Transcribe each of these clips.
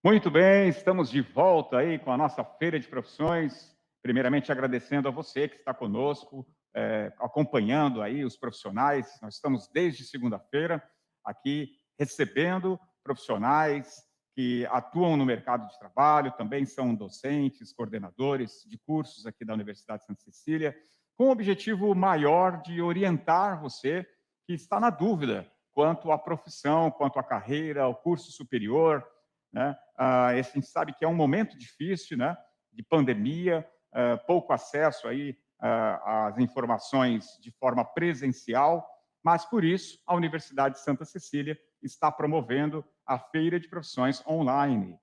Muito bem, estamos de volta aí com a nossa feira de profissões. Primeiramente, agradecendo a você que está conosco, acompanhando aí os profissionais. Nós estamos desde segunda-feira aqui recebendo profissionais que atuam no mercado de trabalho, também são docentes, coordenadores de cursos aqui da Universidade de Santa Cecília, com o objetivo maior de orientar você que está na dúvida quanto à profissão, quanto à carreira, ao curso superior, né? A gente sabe que é um momento difícil, né, de pandemia, pouco acesso aí às informações de forma presencial, mas por isso a Universidade de Santa Cecília está promovendo a Feira de Profissões online.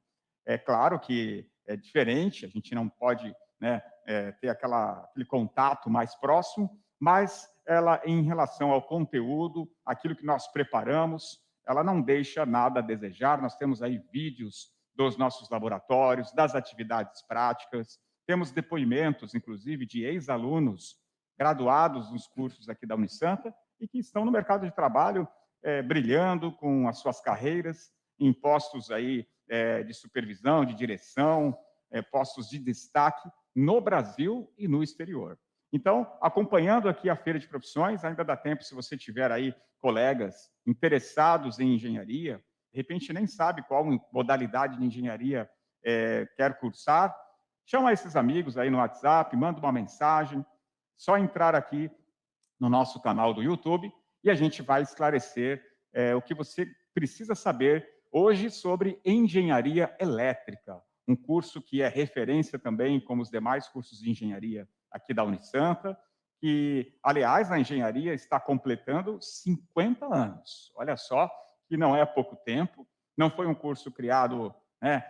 É claro que é diferente, a gente não pode, né, ter aquele contato mais próximo, mas ela, em relação ao conteúdo, aquilo que nós preparamos, ela não deixa nada a desejar. Nós temos aí vídeos dos nossos laboratórios, das atividades práticas, temos depoimentos, inclusive, de ex-alunos graduados nos cursos aqui da Unisanta e que estão no mercado de trabalho brilhando com as suas carreiras em postos aí de supervisão, de direção, postos de destaque no Brasil e no exterior. Então, acompanhando aqui a Feira de Profissões, ainda dá tempo, se você tiver aí colegas interessados em engenharia, de repente nem sabe qual modalidade de engenharia quer cursar, chama esses amigos aí no WhatsApp, manda uma mensagem, só entrar aqui no nosso canal do YouTube e a gente vai esclarecer o que você precisa saber hoje sobre engenharia elétrica, um curso que é referência também, como os demais cursos de engenharia aqui da Unisanta, que, aliás, a engenharia está completando 50 anos. Olha só, que não é pouco tempo, não foi um curso criado, né,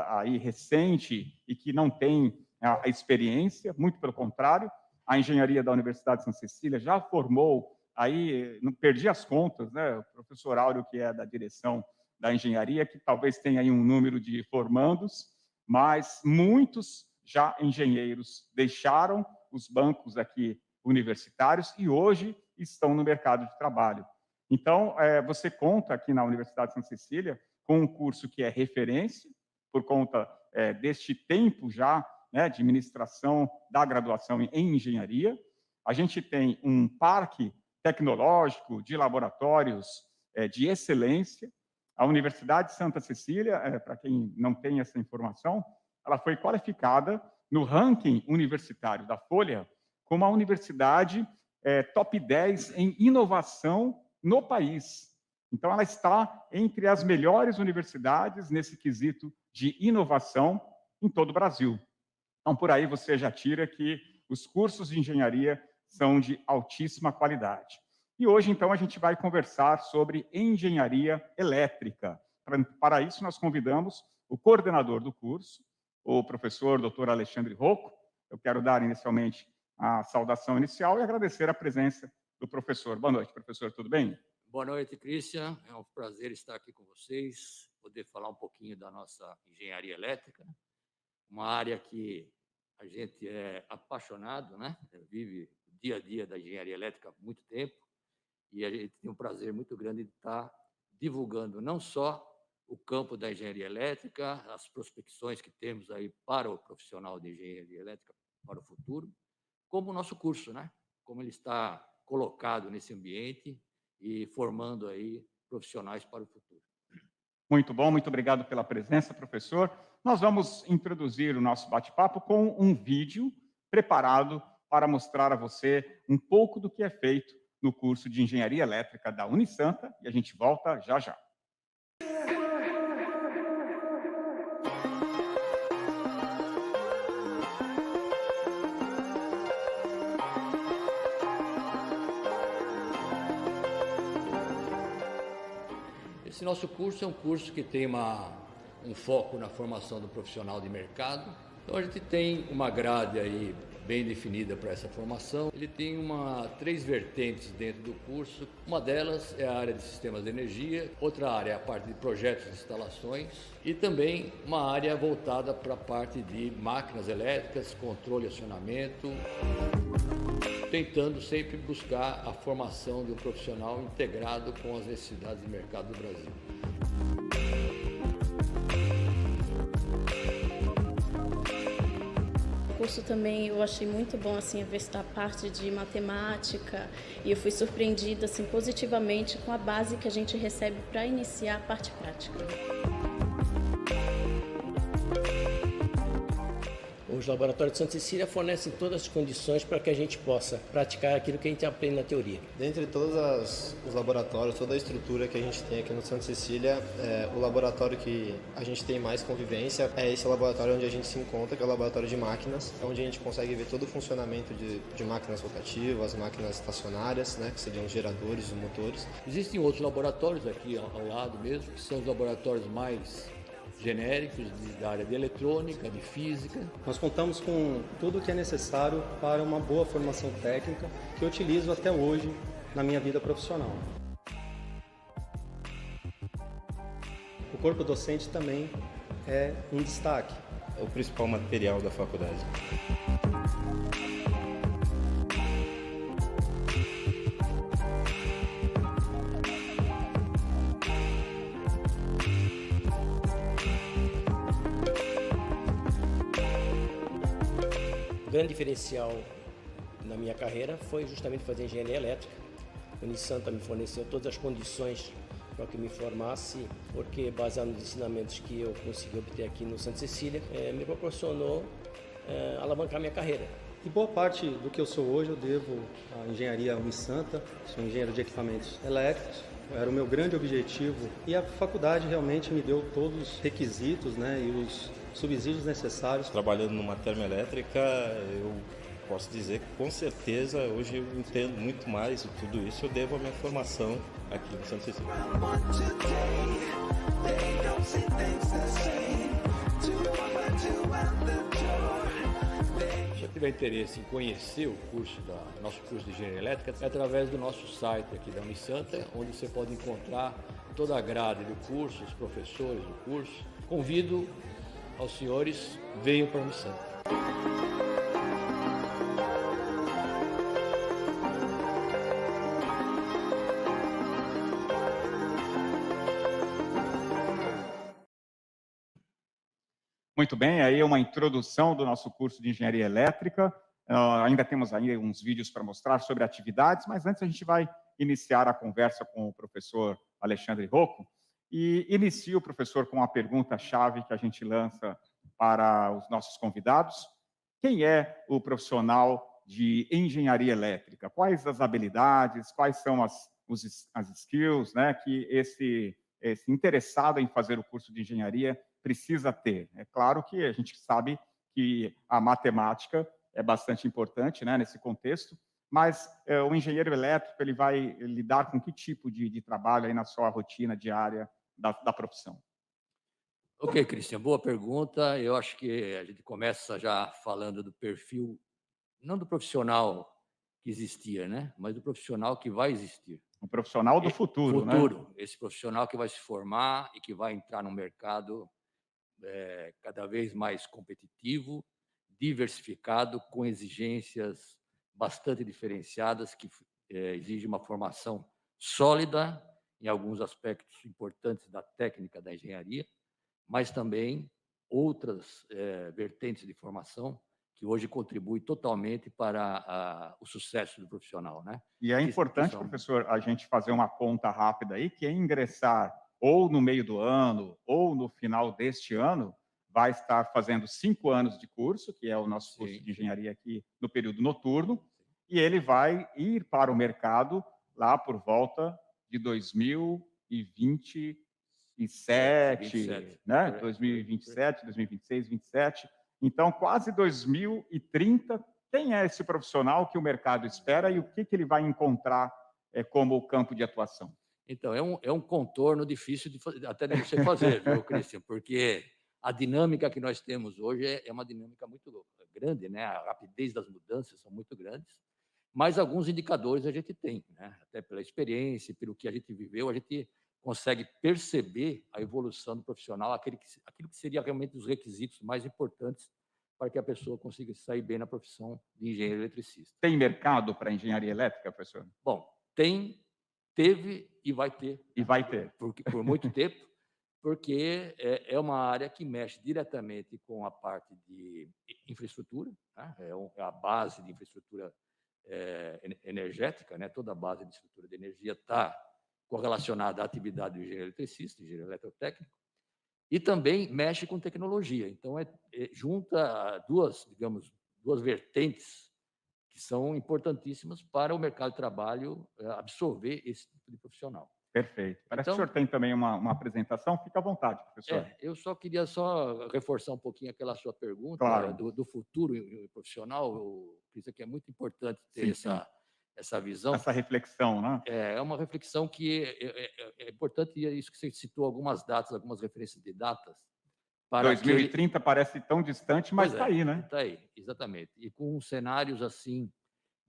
aí recente e que não tem a experiência, muito pelo contrário, a engenharia da Universidade de Santa Cecília já formou, aí, não perdi as contas, né, o professor Áureo, que é da direção da engenharia, que talvez tenha aí um número de formandos, mas muitos já engenheiros deixaram os bancos aqui universitários e hoje estão no mercado de trabalho. Então, você conta aqui na Universidade de Santa Cecília com um curso que é referência, por conta deste tempo já, né, de ministração da graduação em engenharia. A gente tem um parque tecnológico de laboratórios de excelência. A Universidade de Santa Cecília, para quem não tem essa informação, ela foi qualificada no ranking universitário da Folha como a universidade top 10 em inovação no país. Então, ela está entre as melhores universidades nesse quesito de inovação em todo o Brasil. Então, por aí você já tira que os cursos de engenharia são de altíssima qualidade. E hoje, então, a gente vai conversar sobre engenharia elétrica. Para isso, nós convidamos o coordenador do curso, o professor Dr. Alexandre Rocco. Eu quero dar inicialmente a saudação inicial e agradecer a presença do professor. Boa noite, professor, tudo bem? Boa noite, Christian. É um prazer estar aqui com vocês, poder falar um pouquinho da nossa engenharia elétrica, uma área que a gente é apaixonado, né? Vive o dia a dia da engenharia elétrica há muito tempo e a gente tem um prazer muito grande de estar divulgando não só o campo da engenharia elétrica, as prospecções que temos aí para o profissional de engenharia elétrica para o futuro, como o nosso curso, né? Como ele está colocado nesse ambiente e formando aí profissionais para o futuro. Muito bom, muito obrigado pela presença, professor. Nós vamos introduzir o nosso bate-papo com um vídeo preparado para mostrar a você um pouco do que é feito no curso de Engenharia Elétrica da Unisanta e a gente volta já já. Esse nosso curso é um curso que tem um foco na formação do profissional de mercado. Então a gente tem uma grade aí bem definida para essa formação. Ele tem três vertentes dentro do curso. Uma delas é a área de sistemas de energia, outra área é a parte de projetos e instalações e também uma área voltada para a parte de máquinas elétricas, controle e acionamento, tentando sempre buscar a formação de um profissional integrado com as necessidades de mercado do Brasil. curso também eu achei muito bom, assim, a parte de matemática, e eu fui surpreendida, assim, positivamente com a base que a gente recebe para iniciar a parte prática. Os laboratórios de Santa Cecília fornecem todas as condições para que a gente possa praticar aquilo que a gente aprende na teoria. Dentre todos os laboratórios, toda a estrutura que a gente tem aqui no Santa Cecília, o laboratório que a gente tem mais convivência é esse laboratório onde a gente se encontra, que é o laboratório de máquinas, onde a gente consegue ver todo o funcionamento de máquinas rotativas, máquinas estacionárias, né, que seriam os geradores, os motores. Existem outros laboratórios aqui ao lado mesmo, que são os laboratórios mais genéricos da área de eletrônica, de física. Nós contamos com tudo o que é necessário para uma boa formação técnica que eu utilizo até hoje na minha vida profissional. O corpo docente também é um destaque. É o principal material da faculdade. O grande diferencial na minha carreira foi justamente fazer engenharia elétrica. O Unisanta me forneceu todas as condições para que me formasse, porque baseado nos ensinamentos que eu consegui obter aqui no Santa Cecília, me proporcionou alavancar minha carreira. E boa parte do que eu sou hoje eu devo à engenharia Unisanta, sou engenheiro de equipamentos elétricos, era o meu grande objetivo e a faculdade realmente me deu todos os requisitos, né, e os subsídios necessários. Trabalhando numa termoelétrica, eu posso dizer que com certeza hoje eu entendo muito mais de tudo isso, eu devo à minha formação aqui no Santa Cecília. Se tiver interesse em conhecer o nosso curso de engenharia elétrica, é através do nosso site aqui da Unisanta, onde você pode encontrar toda a grade do curso, os professores do curso. Convido aos senhores, venham para a Unisanta. Muito bem, aí uma introdução do nosso curso de Engenharia Elétrica. Ainda temos aí uns vídeos para mostrar sobre atividades, mas antes a gente vai iniciar a conversa com o professor Alexandre Rocco. E inicia o professor com uma pergunta-chave que a gente lança para os nossos convidados. Quem é o profissional de engenharia elétrica? Quais as habilidades, quais são as skills, né, que esse interessado em fazer o curso de engenharia precisa ter? É claro que a gente sabe que a matemática é bastante importante, né, nesse contexto, mas o engenheiro elétrico ele vai lidar com que tipo de trabalho aí na sua rotina diária da profissão? Ok, Cristian, boa pergunta. Eu acho que a gente começa já falando do perfil, não do profissional que existia, né, mas do profissional que vai existir. O profissional do futuro, né? Esse profissional que vai se formar e que vai entrar no mercado cada vez mais competitivo, diversificado, com exigências bastante diferenciadas, que exige uma formação sólida em alguns aspectos importantes da técnica da engenharia, mas também outras vertentes de formação que hoje contribuem totalmente para o sucesso do profissional, né? E é importante, professor, a gente fazer uma conta rápida aí, que ingressar ou no meio do ano ou no final deste ano vai estar fazendo 5 anos de curso, que é o nosso curso de engenharia aqui no período noturno, e ele vai ir para o mercado lá por volta de 2027, né? 2027, 2026, 2027. Então, quase 2030, quem é esse profissional que o mercado espera e o que ele vai encontrar como campo de atuação? Então, é um contorno difícil até de você fazer, viu, Cristian? Porque a dinâmica que nós temos hoje é uma dinâmica muito grande, né? A rapidez das mudanças são muito grandes, mas alguns indicadores a gente tem, né? Até pela experiência, pelo que a gente viveu, a gente consegue perceber a evolução do profissional, aquilo que seria realmente os requisitos mais importantes para que a pessoa consiga sair bem na profissão de engenheiro eletricista. Tem mercado para engenharia elétrica, professor? Bom, teve e vai ter. E vai ter. Porque por muito tempo porque é uma área que mexe diretamente com a parte de infraestrutura, né? É a base de infraestrutura energética, né? Toda a base de estrutura de energia está correlacionada à atividade do engenheiro eletricista, engenheiro eletrotécnico, e também mexe com tecnologia. Então, junta digamos, duas vertentes que são importantíssimas para o mercado de trabalho absorver esse tipo de profissional. Perfeito. Parece que o Então, senhor tem também uma apresentação. Fica à vontade, professor. eu só queria reforçar um pouquinho aquela sua pergunta Claro. do futuro profissional, Cristian, que é muito importante ter Sim, sim. essa visão. Essa reflexão, né? É uma reflexão que é importante, e é isso que você citou, algumas datas, algumas referências de datas. Para 2030 parece tão distante, mas está aí, né? Está aí, exatamente. E com cenários assim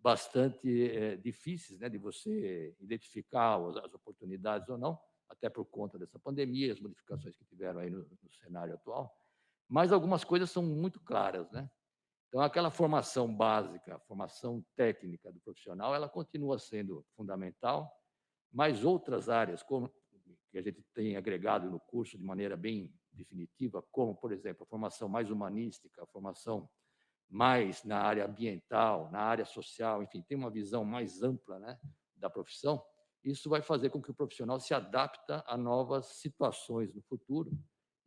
bastante difíceis, né, de você identificar as oportunidades ou não, até por conta dessa pandemia, as modificações que tiveram aí no cenário atual. Mas algumas coisas são muito claras, né? Então, aquela formação básica, a formação técnica do profissional, ela continua sendo fundamental, mas outras áreas, como que a gente tem agregado no curso de maneira bem definitiva, como, por exemplo, a formação mais humanística, a formação mais na área ambiental, na área social, enfim, tem uma visão mais ampla, né, da profissão. Isso vai fazer com que o profissional se adapte a novas situações no futuro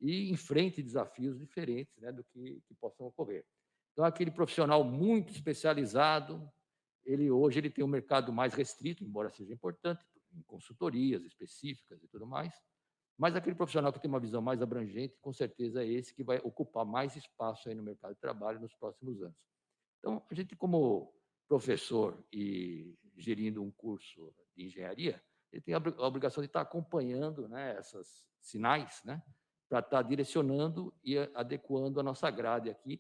e enfrente desafios diferentes, né, do que possam ocorrer. Então, aquele profissional muito especializado, hoje ele tem um mercado mais restrito, embora seja importante, em consultorias específicas e tudo mais, mas aquele profissional que tem uma visão mais abrangente, com certeza é esse que vai ocupar mais espaço aí no mercado de trabalho nos próximos anos. Então, a gente, como professor e gerindo um curso de engenharia, ele tem a obrigação de estar acompanhando, né, esses sinais, né, para estar direcionando e adequando a nossa grade aqui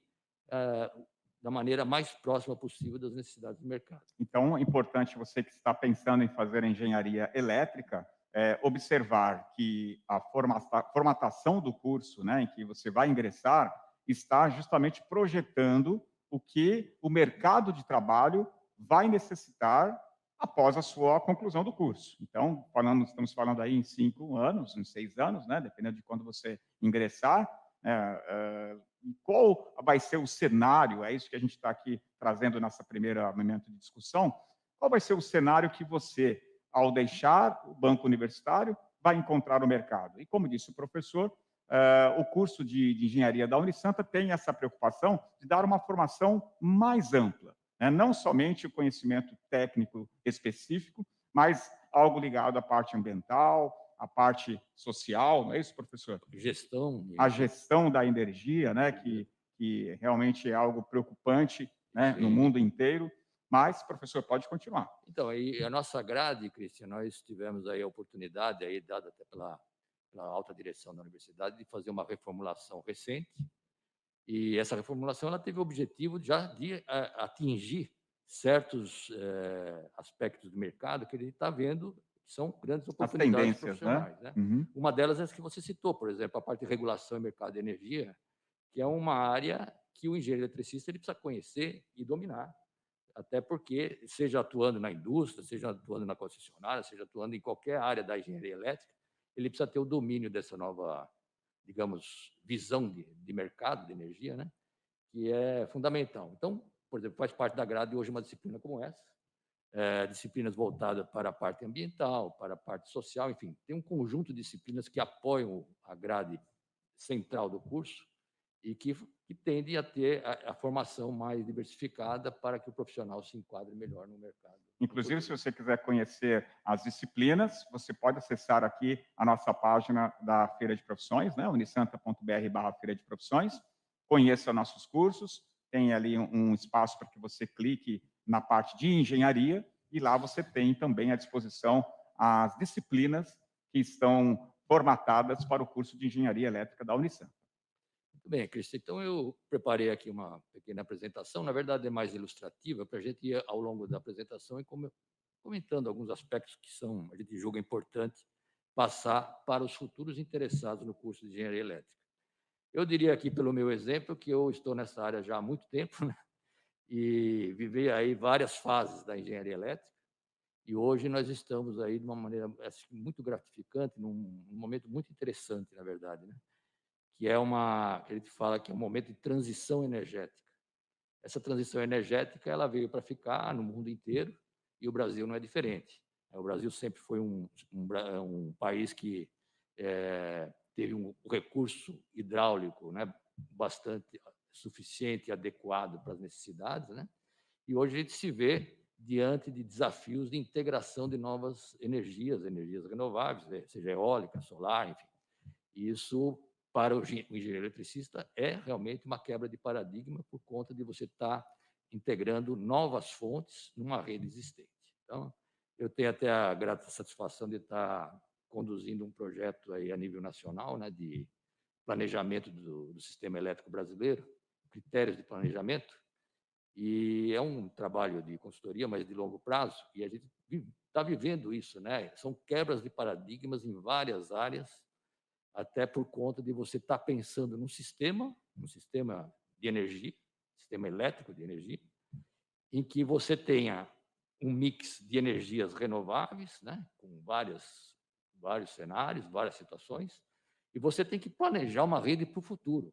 da maneira mais próxima possível das necessidades do mercado. Então, é importante você que está pensando em fazer engenharia elétrica, observar que a formatação do curso, né, em que você vai ingressar, está justamente projetando o que o mercado de trabalho vai necessitar após a sua conclusão do curso. Então, estamos falando aí em 5 anos, em 6 anos, né, dependendo de quando você ingressar, qual vai ser o cenário, é isso que a gente está aqui trazendo nessa primeira momento de discussão, qual vai ser o cenário que você, ao deixar o banco universitário, vai encontrar no mercado. E como disse o professor, o curso de engenharia da Unisanta tem essa preocupação de dar uma formação mais ampla, né? Não somente o conhecimento técnico específico, mas algo ligado à parte ambiental, à parte social, não é isso, professor? Gestão. A gestão da energia, né, que realmente é algo preocupante, né, no mundo inteiro. Mas, professor, pode continuar. Então, aí a nossa grade, Cristian, nós tivemos aí a oportunidade, aí, dada até pela alta direção da universidade, de fazer uma reformulação recente. E essa reformulação ela teve o objetivo já de atingir certos aspectos do mercado que ele está vendo que são grandes oportunidades profissionais, né? Uhum. Uma delas é essa que você citou, por exemplo, a parte de regulação e mercado de energia, que é uma área que o engenheiro eletricista ele precisa conhecer e dominar, até porque, seja atuando na indústria, seja atuando na concessionária, seja atuando em qualquer área da engenharia elétrica, ele precisa ter o domínio dessa nova, digamos, visão de mercado de energia, né? Que é fundamental. Então, por exemplo, faz parte da grade hoje uma disciplina como essa, disciplinas voltadas para a parte ambiental, para a parte social, enfim, tem um conjunto de disciplinas que apoiam a grade central do curso e que tende a ter a formação mais diversificada para que o profissional se enquadre melhor no mercado. Inclusive, se você quiser conhecer as disciplinas, você pode acessar aqui a nossa página da Feira de Profissões, né, unisanta.br/Feira de Profissões. Conheça nossos cursos, tem ali um espaço para que você clique na parte de engenharia e lá você tem também à disposição as disciplinas que estão formatadas para o curso de engenharia elétrica da Unisanta. Muito bem, Cristian. Então, eu preparei aqui uma pequena apresentação, na verdade é mais ilustrativa, para a gente ir ao longo da apresentação e comentando alguns aspectos que a gente julga importante passar para os futuros interessados no curso de engenharia elétrica. Eu diria aqui, pelo meu exemplo, que eu estou nessa área já há muito tempo, né? E vivi aí várias fases da engenharia elétrica, E hoje nós estamos aí de uma maneira acho que muito gratificante, num momento muito interessante, na verdade, né? Que é que a gente fala que é um momento de transição energética. Essa transição energética ela veio para ficar no mundo inteiro e o Brasil não é diferente. O Brasil sempre foi um país que teve um recurso hidráulico, né, bastante suficiente e adequado para as necessidades, né? E hoje a gente se vê diante de desafios de integração de novas energias, energias renováveis, seja eólica, solar, enfim. E isso, para o engenheiro eletricista, é realmente uma quebra de paradigma por conta de você estar integrando novas fontes numa rede existente. Então, eu tenho até a grata satisfação de estar conduzindo um projeto aí a nível nacional, né, de planejamento do sistema elétrico brasileiro, critérios de planejamento, e é um trabalho de consultoria, mas de longo prazo, e a gente está vivendo isso, né? São quebras de paradigmas em várias áreas, até por conta de você estar pensando num sistema de energia, sistema elétrico de energia, em que você tenha um mix de energias renováveis, né, com vários cenários, várias situações, e você tem que planejar uma rede para o futuro,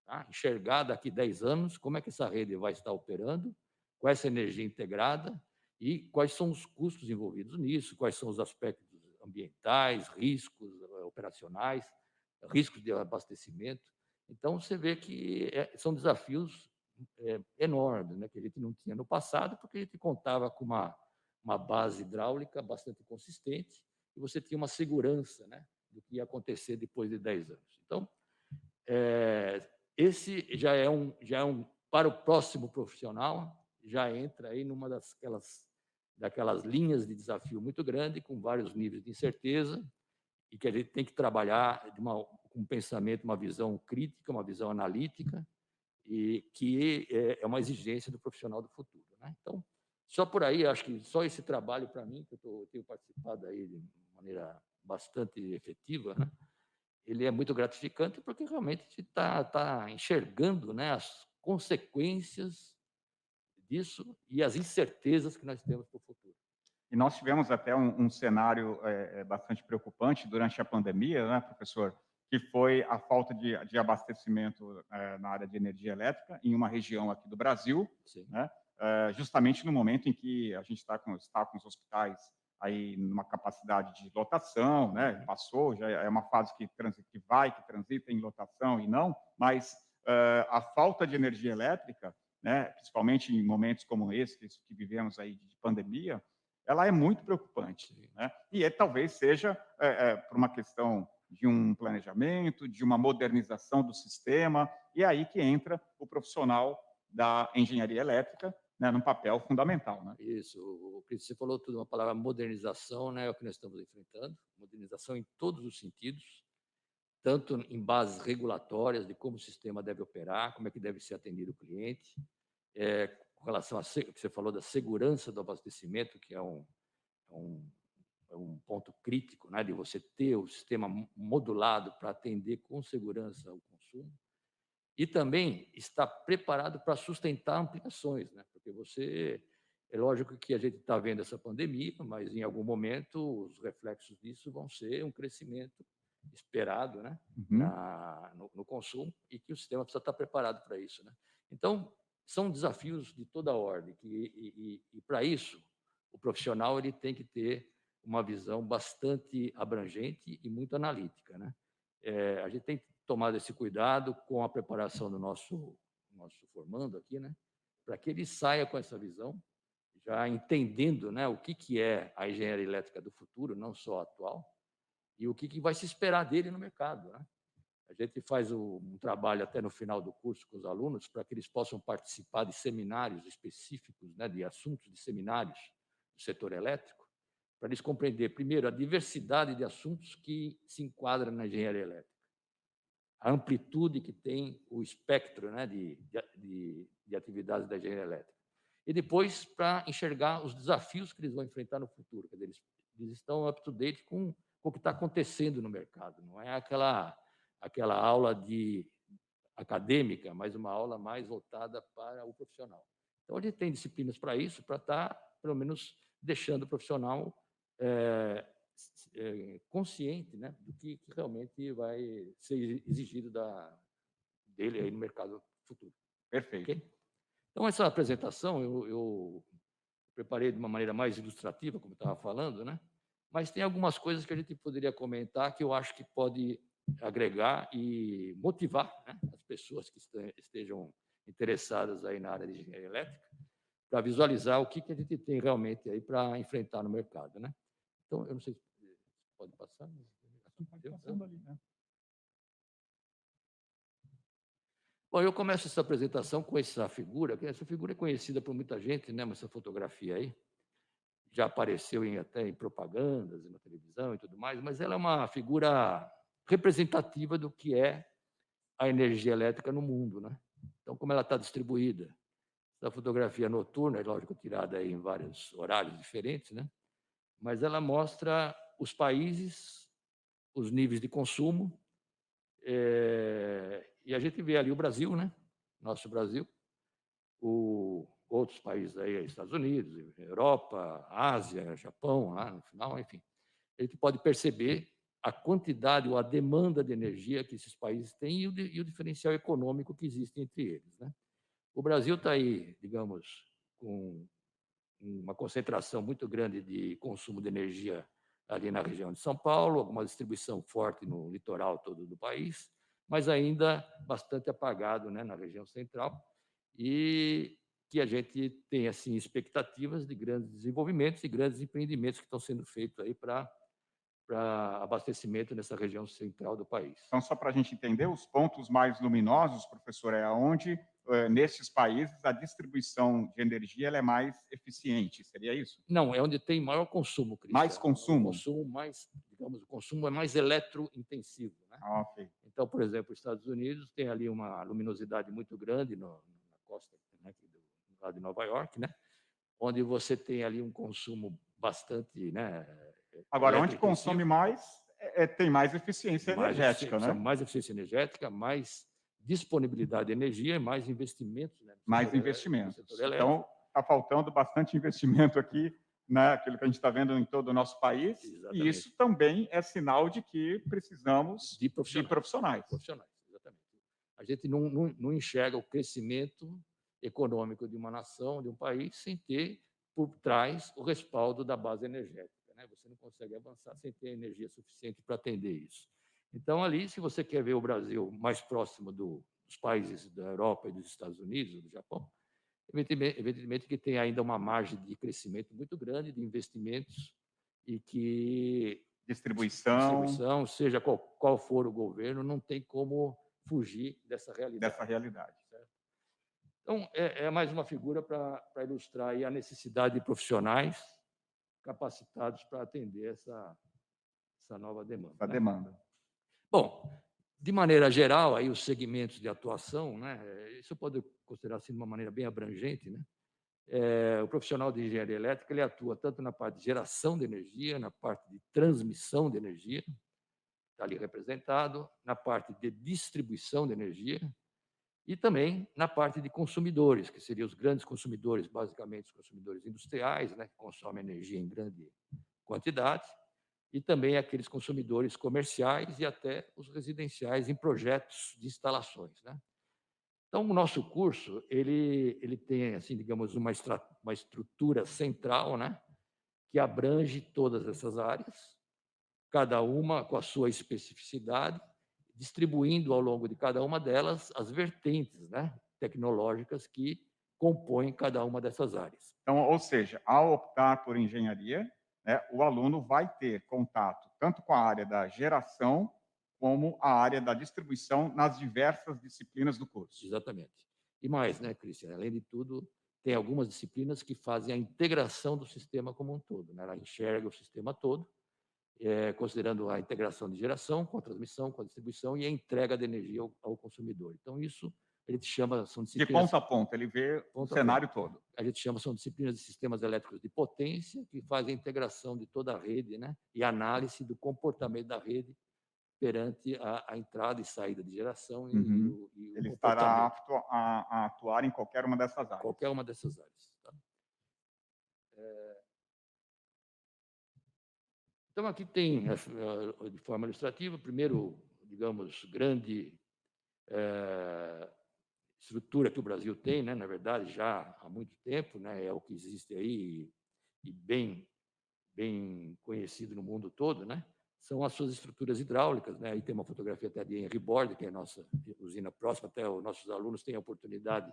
tá? Enxergar daqui 10 anos como é que essa rede vai estar operando, com essa energia integrada e quais são os custos envolvidos nisso, quais são os aspectos ambientais, riscos operacionais, riscos de abastecimento. Então, você vê que são desafios enormes, né, que a gente não tinha no passado, porque a gente contava com uma base hidráulica bastante consistente e você tinha uma segurança, né, do que ia acontecer depois de 10 anos. Então, esse já é para o próximo profissional, já entra aí numa daquelas linhas de desafio muito grande, com vários níveis de incerteza, e que a gente tem que trabalhar com um pensamento, uma visão crítica, uma visão analítica, e que é uma exigência do profissional do futuro, né? Então, só por aí, acho que só esse trabalho, para mim, que eu tenho participado aí de maneira bastante efetiva, né? Ele é muito gratificante, porque realmente a gente está enxergando, né, as consequências disso e as incertezas que nós temos para o futuro. E nós tivemos até um cenário bastante preocupante durante a pandemia, né, professor, que foi a falta de abastecimento na área de energia elétrica em uma região aqui do Brasil, né, justamente no momento em que a gente está com os hospitais aí numa capacidade de lotação, né, passou, já é uma fase que transita em lotação e não, mas a falta de energia elétrica, né, principalmente em momentos como esse que vivemos aí de pandemia, ela é muito preocupante, né? E talvez seja por uma questão de um planejamento, de uma modernização do sistema, e é aí que entra o profissional da engenharia elétrica, né, num papel fundamental, né? Isso, o que você falou tudo, uma palavra modernização, né, é o que nós estamos enfrentando, modernização em todos os sentidos, tanto em bases regulatórias de como o sistema deve operar, como é que deve ser atendido o cliente, com relação a que você falou da segurança do abastecimento, que é um ponto crítico, né, de você ter o sistema modulado para atender com segurança o consumo, e também estar preparado para sustentar ampliações, né, porque é lógico que a gente está vendo essa pandemia, mas em algum momento os reflexos disso vão ser um crescimento esperado, né, no consumo, e que o sistema precisa estar preparado para isso, né? Então, são desafios de toda ordem, e para isso, o profissional ele tem que ter uma visão bastante abrangente e muito analítica, né? A gente tem tomado esse cuidado com a preparação do nosso formando aqui, né, para que ele saia com essa visão, já entendendo, né, o que é a engenharia elétrica do futuro, não só a atual, e o que vai se esperar dele no mercado, né? A gente faz um trabalho até no final do curso com os alunos para que eles possam participar de seminários específicos, né, de assuntos de seminários do setor elétrico, para eles compreender, primeiro, a diversidade de assuntos que se enquadram na engenharia elétrica, a amplitude que tem o espectro, né, de atividades da engenharia elétrica. E depois, para enxergar os desafios que eles vão enfrentar no futuro. Quer dizer, eles estão up-to-date com o que está acontecendo no mercado. Não é aquela aula acadêmica, mas uma aula mais voltada para o profissional. Então, a gente tem disciplinas para isso, para estar, pelo menos, deixando o profissional consciente, né, do que realmente vai ser exigido dele aí no mercado futuro. Perfeito. Ok? Então, essa apresentação eu preparei de uma maneira mais ilustrativa, como eu estava falando, né? Mas tem algumas coisas que a gente poderia comentar que eu acho que pode agregar e motivar, né, as pessoas que estejam interessadas aí na área de engenharia elétrica para visualizar o que a gente tem realmente aí para enfrentar no mercado, né? Então, eu não sei se pode passar. Pode passando ali, né? Bom, eu começo essa apresentação com essa figura, que essa figura é conhecida por muita gente, né? Mas essa fotografia aí já apareceu até em propagandas, na televisão e tudo mais, mas ela é uma figura representativa do que é a energia elétrica no mundo, né? Então, como ela está distribuída, essa fotografia noturna, é lógico, tirada aí em vários horários diferentes, né? Mas ela mostra os países, os níveis de consumo, e a gente vê ali o Brasil, né? Nosso Brasil, outros países aí, Estados Unidos, Europa, Ásia, Japão, lá no final, enfim. A gente pode perceber a quantidade ou a demanda de energia que esses países têm e o diferencial econômico que existe entre eles, né? O Brasil está aí, digamos, com uma concentração muito grande de consumo de energia ali na região de São Paulo, uma distribuição forte no litoral todo do país, mas ainda bastante apagado, né, na região central, e que a gente tem assim expectativas de grandes desenvolvimentos e grandes empreendimentos que estão sendo feitos aí para abastecimento nessa região central do país. Então, só para a gente entender, os pontos mais luminosos, professor, é onde, nesses países, a distribuição de energia ela é mais eficiente, seria isso? Não, é onde tem maior consumo, Cristian. Mais consumo? O consumo mais, digamos, o consumo é mais eletrointensivo, né? Ok. Então, por exemplo, os Estados Unidos tem ali uma luminosidade muito grande na costa, né, lá de Nova York, né? Onde você tem ali um consumo bastante, né? Agora, onde consome mais, tem mais eficiência energética, né? Mais eficiência energética, mais disponibilidade de energia e mais investimentos, né? Mais investimentos. Então, está faltando bastante investimento aqui, né? Aquilo que a gente está vendo em todo o nosso país. Exatamente. E isso também é sinal de que precisamos de profissionais. Exatamente. A gente não enxerga o crescimento econômico de uma nação, de um país, sem ter por trás o respaldo da base energética, né? Você não consegue avançar sem ter energia suficiente para atender isso. Então, ali, se você quer ver o Brasil mais próximo dos países da Europa e dos Estados Unidos, do Japão, evidentemente que tem ainda uma margem de crescimento muito grande de investimentos e que distribuição, seja qual for o governo, não tem como fugir dessa realidade. Certo? Então, é mais uma figura para ilustrar aí a necessidade de profissionais capacitados para atender essa nova demanda. A demanda. Bom, de maneira geral, aí os segmentos de atuação, né, isso pode considerar assim de uma maneira bem abrangente, né? O profissional de engenharia elétrica ele atua tanto na parte de geração de energia, na parte de transmissão de energia, está ali representado, na parte de distribuição de energia, e também na parte de consumidores, que seriam os grandes consumidores, basicamente os consumidores industriais, né, que consomem energia em grande quantidade, e também aqueles consumidores comerciais e até os residenciais em projetos de instalações, né? Então, o nosso curso ele tem, assim, digamos, uma estrutura central, né, que abrange todas essas áreas, cada uma com a sua especificidade, distribuindo ao longo de cada uma delas as vertentes, né, tecnológicas que compõem cada uma dessas áreas. Então, ou seja, ao optar por engenharia, né, o aluno vai ter contato tanto com a área da geração como a área da distribuição nas diversas disciplinas do curso. Exatamente. E mais, né, Cristian? Além de tudo, tem algumas disciplinas que fazem a integração do sistema como um todo, né? Ela enxerga o sistema todo, considerando a integração de geração, com a transmissão, com a distribuição e a entrega de energia ao consumidor. Então, isso a gente chama, são disciplinas... De ponta a ponta, ele vê o cenário todo. A gente chama, são disciplinas de sistemas elétricos de potência, que fazem a integração de toda a rede, né? E análise do comportamento da rede perante a entrada e saída de geração e o ele estará apto a atuar em qualquer uma dessas áreas. Qualquer uma dessas áreas. Tá? Então, aqui tem, de forma ilustrativa, primeiro, digamos, grande estrutura que o Brasil tem, né, na verdade, já há muito tempo, né, é o que existe aí e bem conhecido no mundo todo, né, são as suas estruturas hidráulicas. Né, aí tem uma fotografia até de Henry Board, que é a nossa usina próxima, até os nossos alunos têm a oportunidade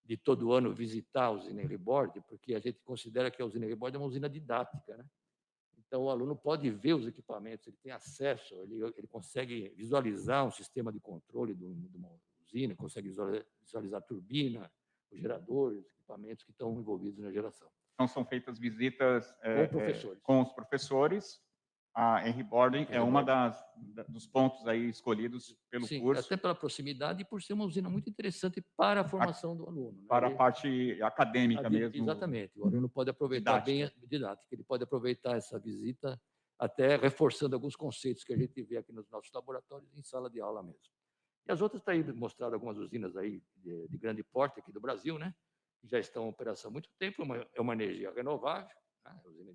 de todo ano visitar a usina Henry Board, porque a gente considera que a usina Henry Board é uma usina didática, né? Então, o aluno pode ver os equipamentos, ele tem acesso, ele consegue visualizar um sistema de controle de uma usina, consegue visualizar a turbina, os geradores, os equipamentos que estão envolvidos na geração. Então, são feitas visitas Com professores. com os professores. A Henry Boarding é uma dos pontos aí escolhidos pelo Sim, curso. até pela proximidade e por ser uma usina muito interessante para a formação do aluno. Né? Para a parte acadêmica mesmo. Exatamente. O aluno pode aproveitar bem a didática. Ele pode aproveitar essa visita até reforçando alguns conceitos que a gente vê aqui nos nossos laboratórios em sala de aula mesmo. E as outras, está aí mostrado algumas usinas aí de grande porte aqui do Brasil, né? Que já estão em operação há muito tempo. É uma energia renovável, né? Usina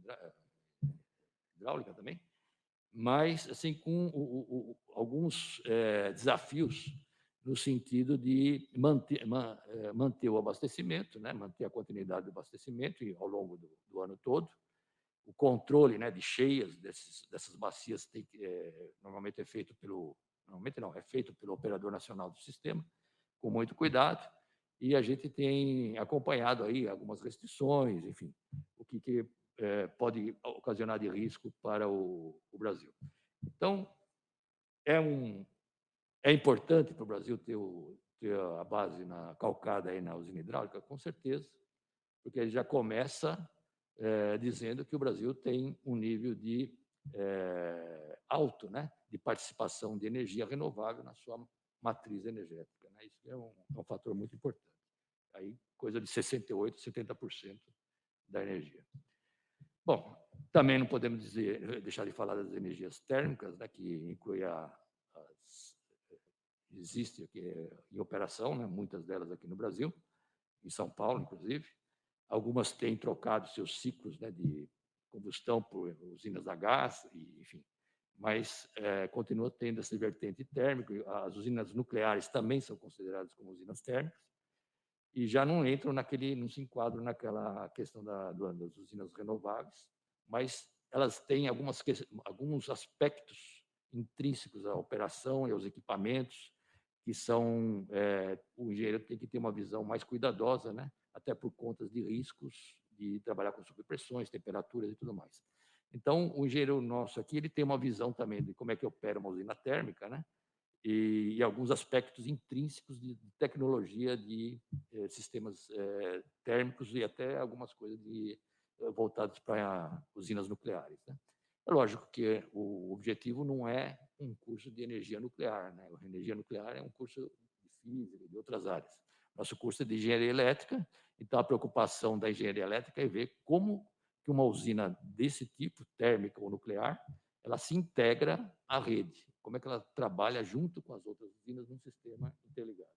hidráulica também, mas assim com alguns desafios no sentido de manter o abastecimento, né, manter a continuidade do abastecimento ao longo do ano todo, o controle, né, de cheias dessas bacias normalmente é feito pelo operador nacional do sistema, com muito cuidado, e a gente tem acompanhado aí algumas restrições, enfim, o que pode ocasionar de risco para o Brasil. Então, é importante para o Brasil ter a base calcada aí na usina hidráulica, com certeza, porque ele já começa dizendo que o Brasil tem um nível de alto, né, de participação de energia renovável na sua matriz energética. Né? Isso é um fator muito importante. Aí, coisa de 68%, 70% da energia. Bom, também não podemos deixar de falar das energias térmicas, né, que inclui existe aqui em operação, né, muitas delas aqui no Brasil, em São Paulo, inclusive. Algumas têm trocado seus ciclos, né, de combustão por usinas a gás, enfim, mas continua tendo essa vertente térmica. As usinas nucleares também são consideradas como usinas térmicas e já não entram não se enquadram naquela questão das usinas renováveis, mas elas têm alguns aspectos intrínsecos à operação e aos equipamentos que são o engenheiro tem que ter uma visão mais cuidadosa, né? Até por conta de riscos de trabalhar com subpressões, temperaturas e tudo mais. Então, o engenheiro nosso aqui ele tem uma visão também de como é que opera uma usina térmica, né? E alguns aspectos intrínsecos de tecnologia de sistemas térmicos e até algumas coisas voltadas para usinas nucleares. Né? É lógico que o objetivo não é um curso de energia nuclear. Né? A energia nuclear é um curso de física, de outras áreas. Nosso curso é de engenharia elétrica, então a preocupação da engenharia elétrica é ver como que uma usina desse tipo, térmica ou nuclear, ela se integra à rede. Como é que ela trabalha junto com as outras usinas num sistema interligado.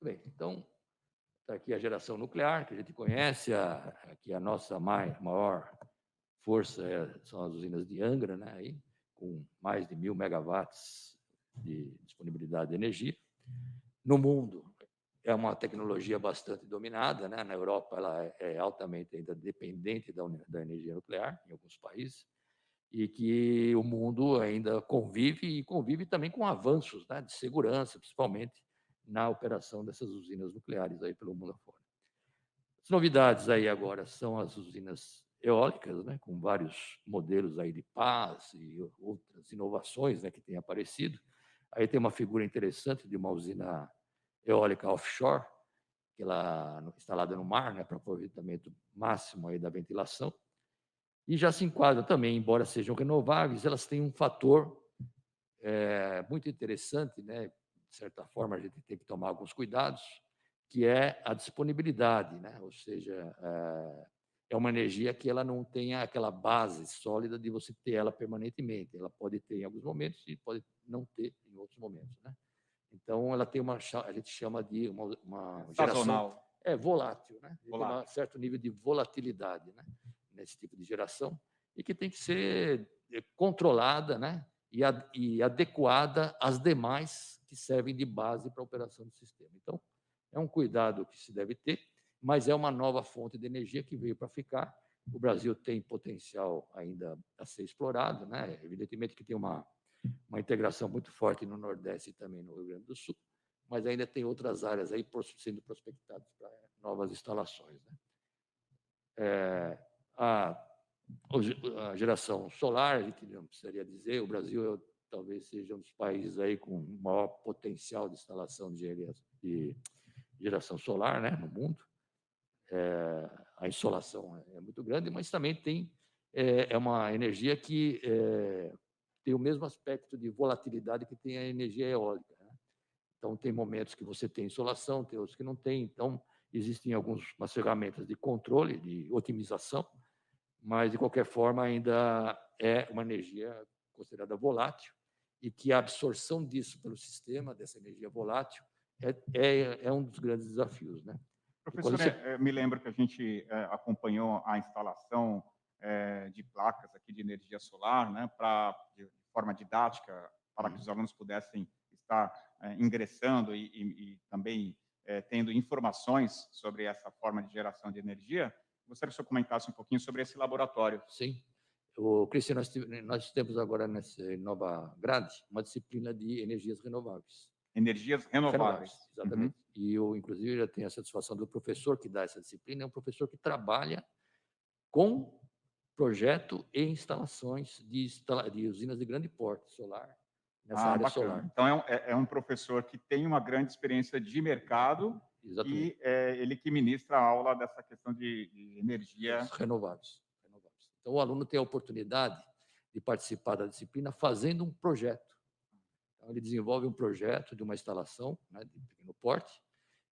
Muito bem, então, está aqui a geração nuclear, que a gente conhece, aqui a nossa maior força são as usinas de Angra, né, aí, com mais de 1.000 megawatts de disponibilidade de energia. No mundo, é uma tecnologia bastante dominada, né? Na Europa, ela é altamente ainda dependente da energia nuclear, em alguns países, e que o mundo ainda convive também com avanços, né, de segurança, principalmente na operação dessas usinas nucleares aí pelo mundo afora. As novidades aí agora são as usinas eólicas, né, com vários modelos aí de paz e outras inovações, né, que têm aparecido. Aí tem uma figura interessante de uma usina eólica offshore, que ela instalada no mar, né, para aproveitamento máximo aí da ventilação. E já se enquadram também, embora sejam renováveis, elas têm um fator muito interessante, né? De certa forma, a gente tem que tomar alguns cuidados, que é a disponibilidade, né? Ou seja, é uma energia que ela não tem aquela base sólida de você ter ela permanentemente. Ela pode ter em alguns momentos e pode não ter em outros momentos, né? Então, ela tem a gente chama de uma geração volátil, né? Tem um certo nível de volatilidade, né? Nesse tipo de geração. e que tem que ser controlada, né, e adequada às demais que servem de base para a operação do sistema. Então, é um cuidado que se deve ter, mas é uma nova fonte de energia que veio para ficar. O Brasil tem potencial ainda a ser explorado, né? Evidentemente que tem uma integração muito forte no Nordeste e também no Rio Grande do Sul, mas ainda tem outras áreas aí sendo prospectadas para novas instalações, né? A geração solar, a gente não precisaria dizer, o Brasil talvez seja um dos países aí com maior potencial de instalação de geração solar, né, no mundo. A insolação é muito grande, mas também é uma energia que tem o mesmo aspecto de volatilidade que tem a energia eólica, né? Então, tem momentos que você tem insolação, tem outros que não tem. Então, existem algumas ferramentas de controle, de otimização, mas, de qualquer forma, ainda é uma energia considerada volátil e que a absorção disso pelo sistema, dessa energia volátil, é um dos grandes desafios, né? Professor, eu me lembro que a gente acompanhou a instalação de placas aqui de energia solar, né, de forma didática, para que os alunos pudessem estar ingressando e também tendo informações sobre essa forma de geração de energia. Gostaria que o senhor comentasse um pouquinho sobre esse laboratório. Sim. Cristian, nós temos agora nessa nova grade uma disciplina de energias renováveis. Energias renováveis. Exatamente. Uhum. E eu, inclusive, já tenho a satisfação do professor que dá essa disciplina, é um professor que trabalha com projeto e instalações de usinas de grande porte solar, nessa área bacana. solar. Então, é um professor que tem uma grande experiência de mercado. Exatamente. E ele que ministra a aula dessa questão de energia... Renováveis. Então, o aluno tem a oportunidade de participar da disciplina fazendo um projeto. Então, ele desenvolve um projeto de uma instalação, né, de pequeno porte,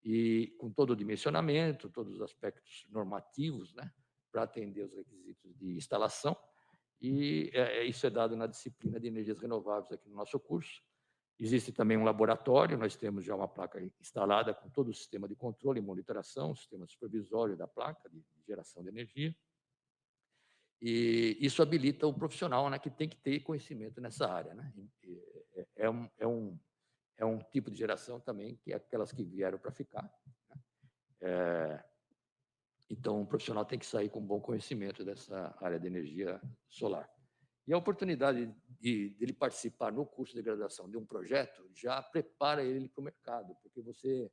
e com todo o dimensionamento, todos os aspectos normativos, né, para atender os requisitos de instalação. E isso é dado na disciplina de energias renováveis aqui no nosso curso. Existe também um laboratório, nós temos já uma placa instalada com todo o sistema de controle e monitoração, sistema supervisório da placa de geração de energia. E isso habilita o profissional, né, que tem que ter conhecimento nessa área, né? É um tipo de geração também que é aquelas que vieram para ficar, né? Então, o profissional tem que sair com bom conhecimento dessa área de energia solar. E a oportunidade de ele participar no curso de graduação de um projeto já prepara ele para o mercado, porque você,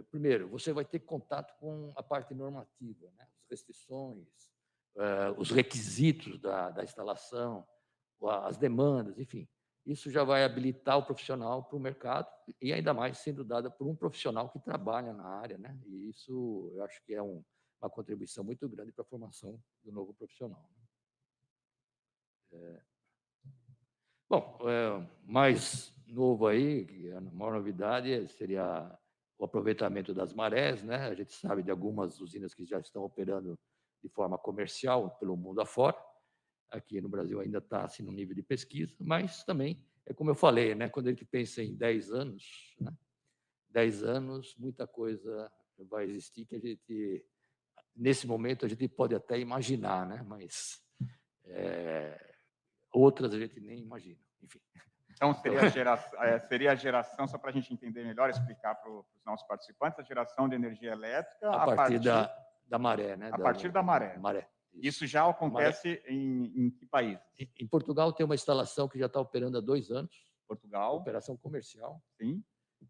primeiro, você vai ter contato com a parte normativa, né? As restrições, os requisitos da instalação, as demandas, enfim. Isso já vai habilitar o profissional para o mercado e ainda mais sendo dada por um profissional que trabalha na área, né? E isso eu acho que é uma contribuição muito grande para a formação do novo profissional. Bom, mais novo aí, que a maior novidade seria o aproveitamento das marés, né? A gente sabe de algumas usinas que já estão operando de forma comercial pelo mundo afora. Aqui no Brasil ainda está assim, no nível de pesquisa, mas também, é como eu falei, né? Quando a gente pensa em 10 anos, né? 10 anos, muita coisa vai existir que a gente, nesse momento, a gente pode até imaginar, né? Mas outras a gente nem imagina, enfim. Então, seria a geração, só para a gente entender melhor, explicar para os nossos participantes, a geração de energia elétrica a partir da maré, né? A partir da maré. Isso já acontece em que países? Em Portugal tem uma instalação que já está operando há 2 anos. Portugal. Operação comercial. Sim.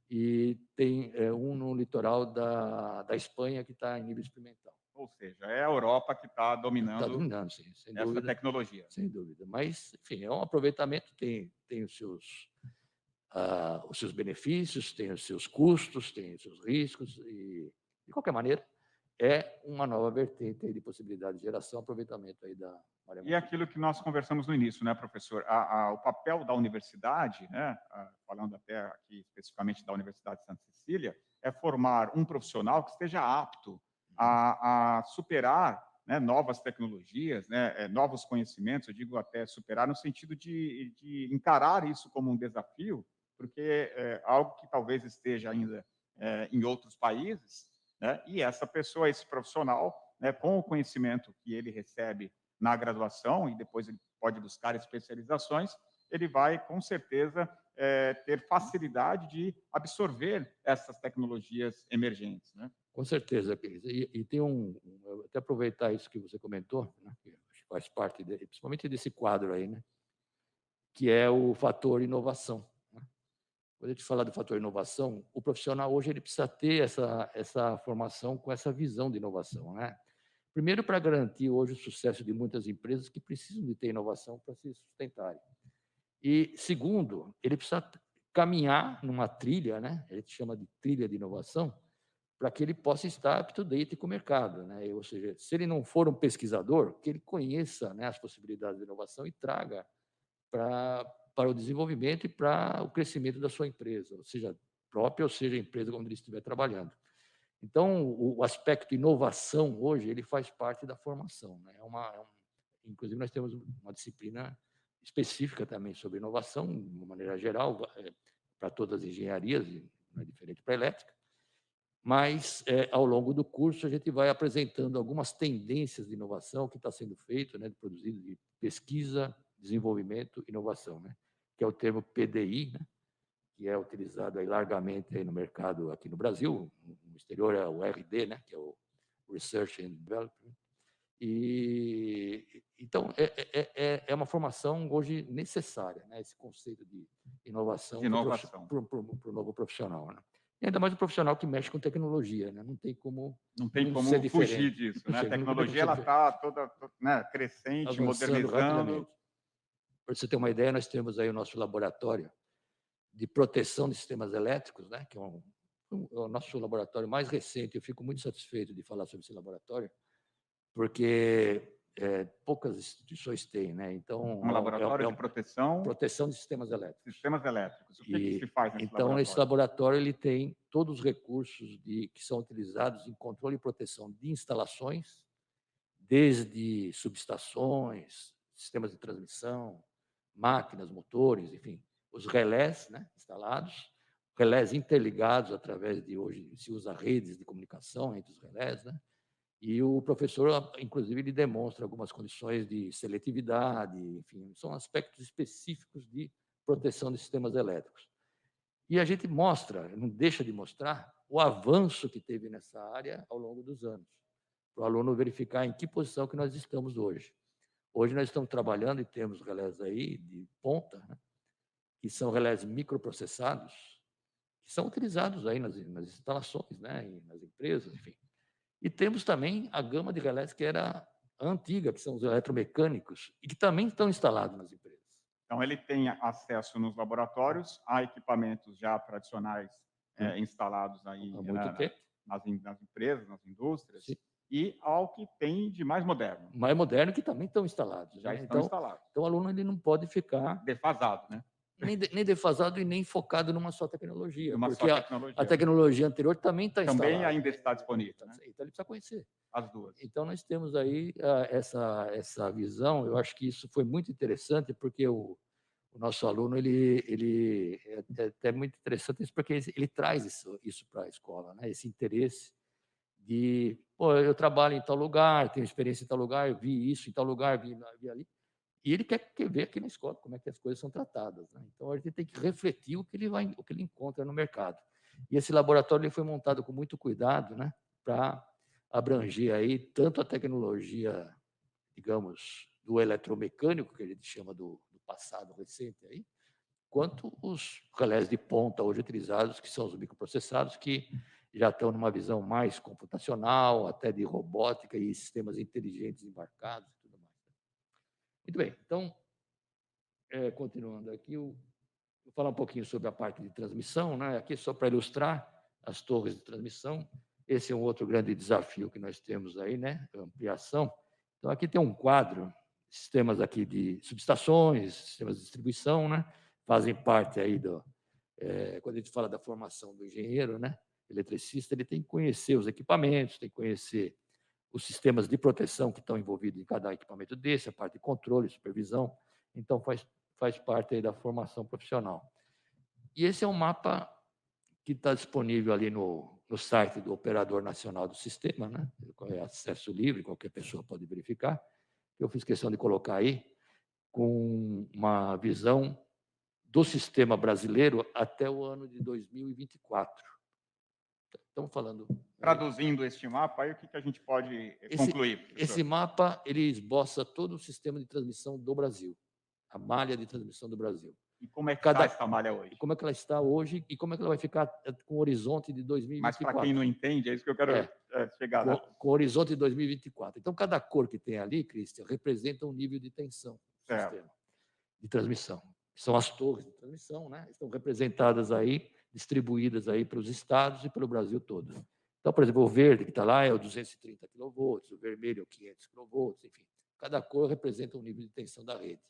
E tem um no litoral da Espanha que está em nível experimental. Ou seja, é a Europa que está dominando, sim, sem essa dúvida, tecnologia. Sem dúvida. Mas, enfim, é um aproveitamento, tem os seus benefícios, tem os seus custos, tem os seus riscos, e, de qualquer maneira, é uma nova vertente aí de possibilidade de geração, aproveitamento aí da maré. E aquilo que nós conversamos no início, né, professor? O papel da universidade, né, falando até aqui especificamente da Universidade de Santa Cecília, é formar um profissional que esteja apto a superar, né, novas tecnologias, né, novos conhecimentos, eu digo até superar no sentido de encarar isso como um desafio, porque é algo que talvez esteja ainda em outros países, né, e essa pessoa, esse profissional, né, com o conhecimento que ele recebe na graduação, e depois ele pode buscar especializações, ele vai, com certeza, ter facilidade de absorver essas tecnologias emergentes, né? Com certeza, Cris. E tem eu até aproveitar isso que você comentou, né, que acho que faz parte, principalmente desse quadro aí, né, que é o fator inovação. Né? Quando a gente fala do fator inovação, o profissional hoje ele precisa ter essa formação com essa visão de inovação. Né? Primeiro, para garantir hoje o sucesso de muitas empresas que precisam de ter inovação para se sustentarem. E, segundo, ele precisa caminhar numa trilha, né? A gente chama de trilha de inovação, para que ele possa estar up-to-date com o mercado. Né? Ou seja, se ele não for um pesquisador, que ele conheça, né, as possibilidades de inovação e traga para o desenvolvimento e para o crescimento da sua empresa, ou seja, própria, ou seja, a empresa onde ele estiver trabalhando. Então, o aspecto inovação hoje ele faz parte da formação. Né? Inclusive, nós temos uma disciplina específica também sobre inovação, de uma maneira geral, para todas as engenharias, não é diferente para a elétrica. Mas, ao longo do curso, a gente vai apresentando algumas tendências de inovação que está sendo feito, né, produzido de pesquisa, desenvolvimento e inovação, né, que é o termo PDI, né, que é utilizado aí largamente aí no mercado aqui no Brasil, no exterior é o RD, né, que é o Research and Development. E então é uma formação hoje necessária, né, esse conceito de inovação para o novo profissional, né? E ainda mais o profissional que mexe com tecnologia, né? Não tem como fugir disso, né? A tecnologia ela está toda, né, crescente, modernizando. Para você ter uma ideia, nós temos aí o nosso laboratório de proteção de sistemas elétricos, né? Que é o nosso laboratório mais recente. Eu fico muito satisfeito de falar sobre esse laboratório, porque poucas instituições têm, né? Então, um laboratório de proteção de sistemas elétricos. Sistemas elétricos. O que se faz nesse então, laboratório? Nesse laboratório ele tem todos os recursos que são utilizados em controle e proteção de instalações, desde subestações, sistemas de transmissão, máquinas, motores, enfim, os relés, né, instalados, relés interligados através de hoje se usa redes de comunicação entre os relés, né? E o professor, inclusive, ele demonstra algumas condições de seletividade, enfim, são aspectos específicos de proteção de sistemas elétricos. E a gente mostra, não deixa de mostrar, o avanço que teve nessa área ao longo dos anos, para o aluno verificar em que posição que nós estamos hoje. Hoje nós estamos trabalhando e temos relés aí de ponta, né, que são relés microprocessados, que são utilizados aí nas instalações, né, nas empresas, enfim. E temos também a gama de relés que era antiga, que são os eletromecânicos, e que também estão instalados nas empresas. Então, ele tem acesso nos laboratórios a equipamentos já tradicionais instalados aí nas empresas, nas indústrias, sim, e ao que tem de mais moderno. Mais moderno que também estão instalados. Já né? estão instalados. Então, o aluno ele não pode ficar defasado, né? Nem defasado e nem focado numa só tecnologia. Porque a tecnologia anterior também está instalada. Também ainda está disponível. Né? Então, ele precisa conhecer. As duas. Então, nós temos aí essa visão. Eu acho que isso foi muito interessante, porque o nosso aluno ele é até muito interessante, isso porque ele traz isso para a escola, né? Esse interesse de, pô, eu trabalho em tal lugar, tenho experiência em tal lugar, eu vi isso em tal lugar, vi ali. E ele quer ver aqui na escola como é que as coisas são tratadas. Né? Então, a gente tem que refletir o que ele encontra no mercado. E esse laboratório ele foi montado com muito cuidado, né, para abranger aí tanto a tecnologia, digamos, do eletromecânico, que a gente chama do passado recente, aí, quanto os relés de ponta hoje utilizados, que são os microprocessados, que já estão numa visão mais computacional, até de robótica e sistemas inteligentes embarcados. Muito bem, então, continuando aqui, vou falar um pouquinho sobre a parte de transmissão, né? Aqui só para ilustrar as torres de transmissão. Esse é um outro grande desafio que nós temos aí, né? Ampliação. Então, aqui tem um quadro, sistemas aqui de subestações, sistemas de distribuição, né? Fazem parte aí quando a gente fala da formação do engenheiro, né? Eletricista, ele tem que conhecer os equipamentos, tem que conhecer os sistemas de proteção que estão envolvidos em cada equipamento desse, a parte de controle, supervisão. Então, faz parte aí da formação profissional. E esse é um mapa que está disponível ali no no site do Operador Nacional do Sistema, né? É acesso livre, qualquer pessoa pode verificar. Eu fiz questão de colocar aí com uma visão do sistema brasileiro até o ano de 2024. Estamos falando... Traduzindo este mapa, aí o que a gente pode concluir, professor? Esse mapa, ele esboça todo o sistema de transmissão do Brasil, a malha de transmissão do Brasil. E como é que está essa malha hoje? Como é que ela está hoje e como é que ela vai ficar com o horizonte de 2024. Mas, para quem não entende, é isso que eu quero chegar. Né? Com o horizonte de 2024. Então, cada cor que tem ali, Cristian, representa um nível de tensão do sistema de transmissão. São as torres de transmissão, né? Estão representadas aí, distribuídas aí para os estados e pelo Brasil todo. Então, por exemplo, o verde que está lá é o 230 kV, o vermelho é o 500 kV, enfim. Cada cor representa um nível de tensão da rede.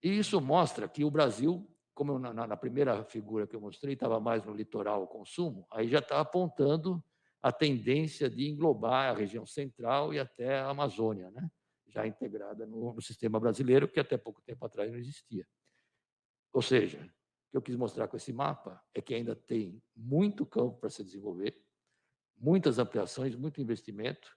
E isso mostra que o Brasil, como na primeira figura que eu mostrei, estava mais no litoral o consumo, aí já está apontando a tendência de englobar a região central e até a Amazônia, né? Já integrada no sistema brasileiro, que até pouco tempo atrás não existia. Ou seja, o que eu quis mostrar com esse mapa é que ainda tem muito campo para se desenvolver, muitas ampliações, muito investimento,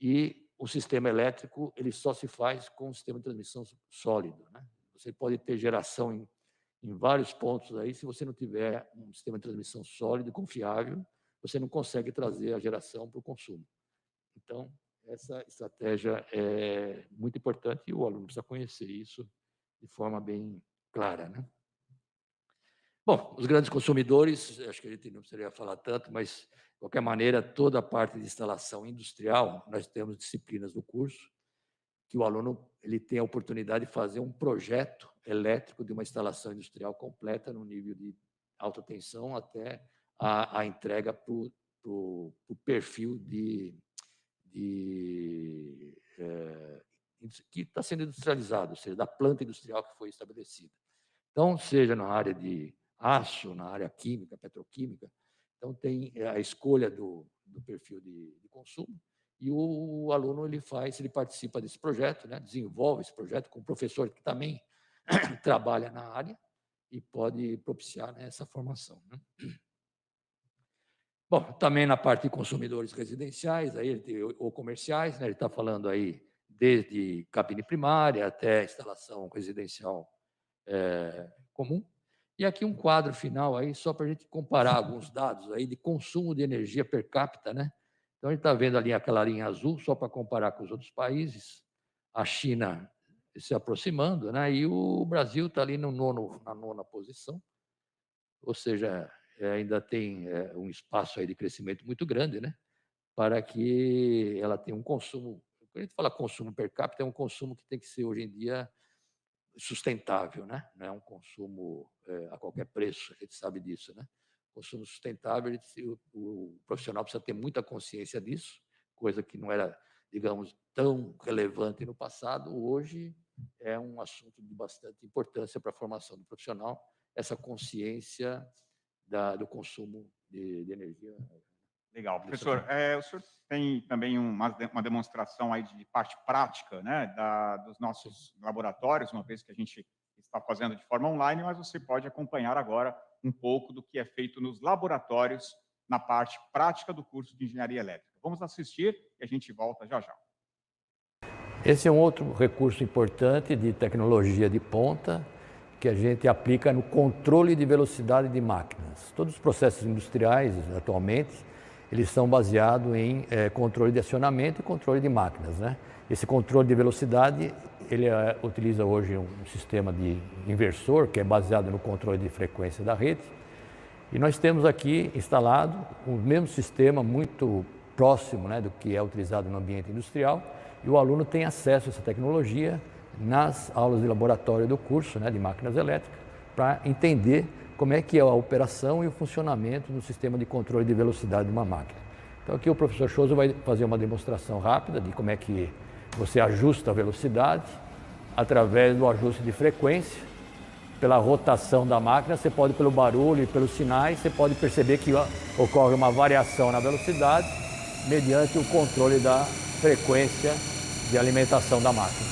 e o sistema elétrico ele só se faz com um sistema de transmissão sólido, né? Você pode ter geração em vários pontos aí, se você não tiver um sistema de transmissão sólido e confiável, você não consegue trazer a geração para o consumo. Então, essa estratégia é muito importante e o aluno precisa conhecer isso de forma bem clara, né? Bom, os grandes consumidores, acho que a gente não precisaria falar tanto, mas, de qualquer maneira, toda a parte de instalação industrial, nós temos disciplinas no curso, que o aluno ele tem a oportunidade de fazer um projeto elétrico de uma instalação industrial completa no nível de alta tensão até a entrega para o perfil que está sendo industrializado, ou seja, da planta industrial que foi estabelecida. Então, seja na área de aço, na área química, petroquímica, então tem a escolha do perfil de consumo, e o aluno ele participa desse projeto, né? Desenvolve esse projeto com um professor que também trabalha na área e pode propiciar, né, essa formação, né? Bom, também na parte de consumidores residenciais aí, ou comerciais, né? Ele está falando aí desde cabine primária até instalação residencial comum. E aqui um quadro final aí só para a gente comparar alguns dados aí de consumo de energia per capita, né? Então, a gente está vendo ali aquela linha azul, só para comparar com os outros países, a China se aproximando, né? E o Brasil está ali na nona posição, ou seja, ainda tem um espaço aí de crescimento muito grande, né? Para que ela tenha um consumo, quando a gente fala consumo per capita, é um consumo que tem que ser, hoje em dia, sustentável, né? Não é um consumo a qualquer preço, a gente sabe disso, né? Consumo sustentável, o profissional precisa ter muita consciência disso, coisa que não era, digamos, tão relevante no passado. Hoje é um assunto de bastante importância para a formação do profissional, essa consciência do consumo de energia. Legal. Professor, o senhor tem também uma demonstração aí de parte prática, né, dos nossos laboratórios, uma vez que a gente está fazendo de forma online, mas você pode acompanhar agora um pouco do que é feito nos laboratórios na parte prática do curso de Engenharia Elétrica. Vamos assistir e a gente volta já já. Esse é um outro recurso importante de tecnologia de ponta que a gente aplica no controle de velocidade de máquinas. Todos os processos industriais, atualmente, eles são baseados em controle de acionamento e controle de máquinas, né? Esse controle de velocidade, ele utiliza hoje um sistema de inversor, que é baseado no controle de frequência da rede. E nós temos aqui instalado o mesmo sistema muito próximo, né, do que é utilizado no ambiente industrial, e o aluno tem acesso a essa tecnologia nas aulas de laboratório do curso, né, de máquinas elétricas, para entender como é que é a operação e o funcionamento do sistema de controle de velocidade de uma máquina. Então aqui o professor Choso vai fazer uma demonstração rápida de como é que você ajusta a velocidade através do ajuste de frequência. Pela rotação da máquina, você pode, pelo barulho e pelos sinais, você pode perceber que ocorre uma variação na velocidade mediante o controle da frequência de alimentação da máquina.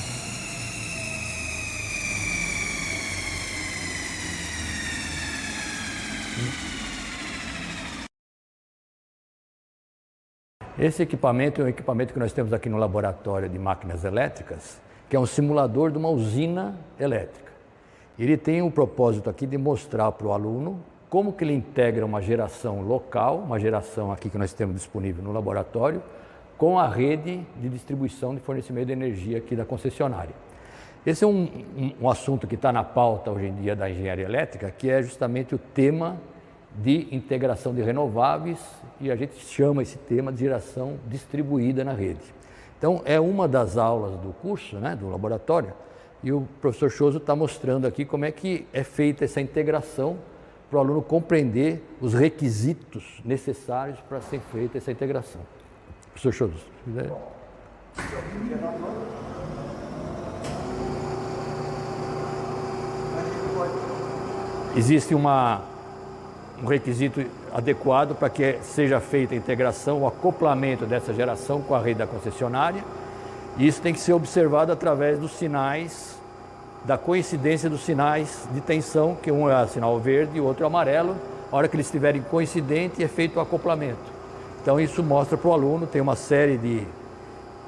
Esse equipamento é um equipamento que nós temos aqui no laboratório de máquinas elétricas, que é um simulador de uma usina elétrica. Ele tem o propósito aqui de mostrar para o aluno como que ele integra uma geração local, uma geração aqui que nós temos disponível no laboratório, com a rede de distribuição de fornecimento de energia aqui da concessionária. Esse é um assunto que está na pauta hoje em dia da engenharia elétrica, que é justamente o tema de integração de renováveis, e a gente chama esse tema de geração distribuída na rede. Então, é uma das aulas do curso, né, do laboratório, e o professor Choso está mostrando aqui como é que é feita essa integração para o aluno compreender os requisitos necessários para ser feita essa integração. Professor Choso, se quiser. Existe um requisito adequado para que seja feita a integração, o acoplamento dessa geração com a rede da concessionária, e isso tem que ser observado através dos sinais, da coincidência dos sinais de tensão, que um é o sinal verde e o outro é amarelo. A hora que eles estiverem coincidentes, é feito o acoplamento. Então isso mostra para o aluno, tem uma série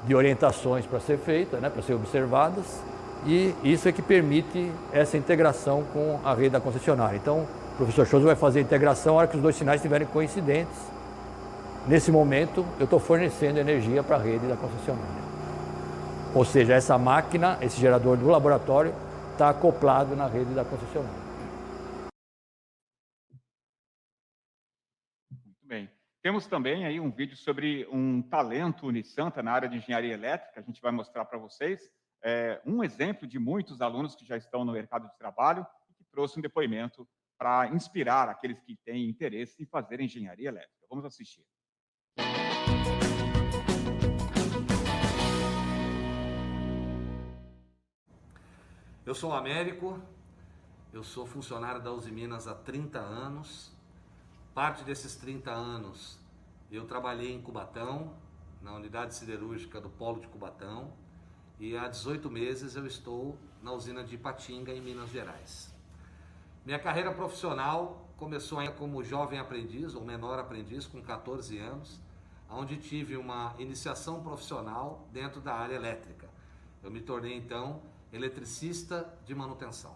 de orientações para ser feita, né, para ser observadas, e isso é que permite essa integração com a rede da concessionária. Então, o professor Choso vai fazer a integração na hora que os dois sinais estiverem coincidentes. Nesse momento, eu estou fornecendo energia para a rede da concessionária. Ou seja, essa máquina, esse gerador do laboratório, está acoplado na rede da concessionária. Muito bem. Temos também aí um vídeo sobre um talento Unisanta na área de engenharia elétrica. A gente vai mostrar para vocês um exemplo de muitos alunos que já estão no mercado de trabalho e que trouxe um depoimento para inspirar aqueles que têm interesse em fazer engenharia elétrica. Vamos assistir. Eu sou o Américo, eu sou funcionário da Uzi Minas há 30 anos. Parte desses 30 anos eu trabalhei em Cubatão, na unidade siderúrgica do Polo de Cubatão, e há 18 meses eu estou na usina de Ipatinga, em Minas Gerais. Minha carreira profissional começou ainda como jovem aprendiz, ou menor aprendiz, com 14 anos, onde tive uma iniciação profissional dentro da área elétrica. Eu me tornei, então, eletricista de manutenção.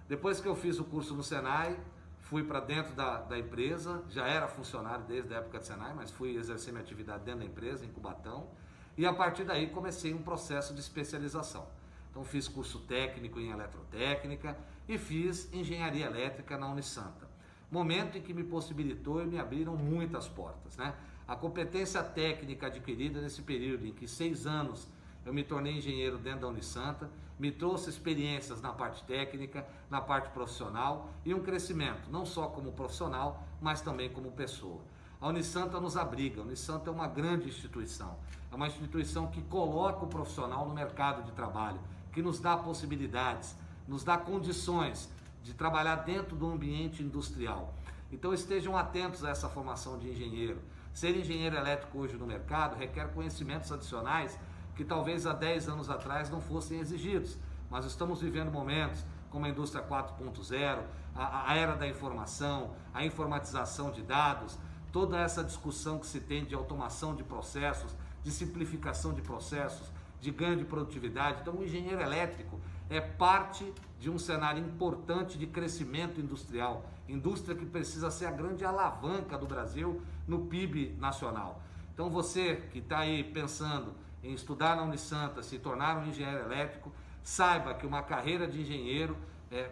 Depois que eu fiz o curso no Senai, fui para dentro da empresa, já era funcionário desde a época do Senai, mas fui exercer minha atividade dentro da empresa, em Cubatão, e a partir daí comecei um processo de especialização. Então fiz curso técnico em eletrotécnica e fiz engenharia elétrica na Unisanta. Momento em que me possibilitou e me abriram muitas portas, né? A competência técnica adquirida nesse período em que 6 anos eu me tornei engenheiro dentro da Unisanta, me trouxe experiências na parte técnica, na parte profissional e um crescimento, não só como profissional, mas também como pessoa. A Unisanta nos abriga, a Unisanta é uma grande instituição, é uma instituição que coloca o profissional no mercado de trabalho, que nos dá possibilidades, nos dá condições de trabalhar dentro do ambiente industrial. Então estejam atentos a essa formação de engenheiro. Ser engenheiro elétrico hoje no mercado requer conhecimentos adicionais que talvez há 10 anos atrás não fossem exigidos. Mas estamos vivendo momentos como a indústria 4.0, a era da informação, a informatização de dados, toda essa discussão que se tem de automação de processos, de simplificação de processos, de ganho de produtividade. Então o engenheiro elétrico é parte de um cenário importante de crescimento industrial, indústria que precisa ser a grande alavanca do Brasil no PIB nacional. Então você que está aí pensando em estudar na Unisanta, se tornar um engenheiro elétrico, saiba que uma carreira de engenheiro,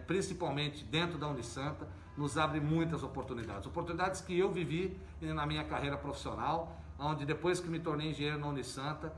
principalmente dentro da Unisanta, nos abre muitas oportunidades. Oportunidades que eu vivi na minha carreira profissional, onde depois que me tornei engenheiro na Unisanta,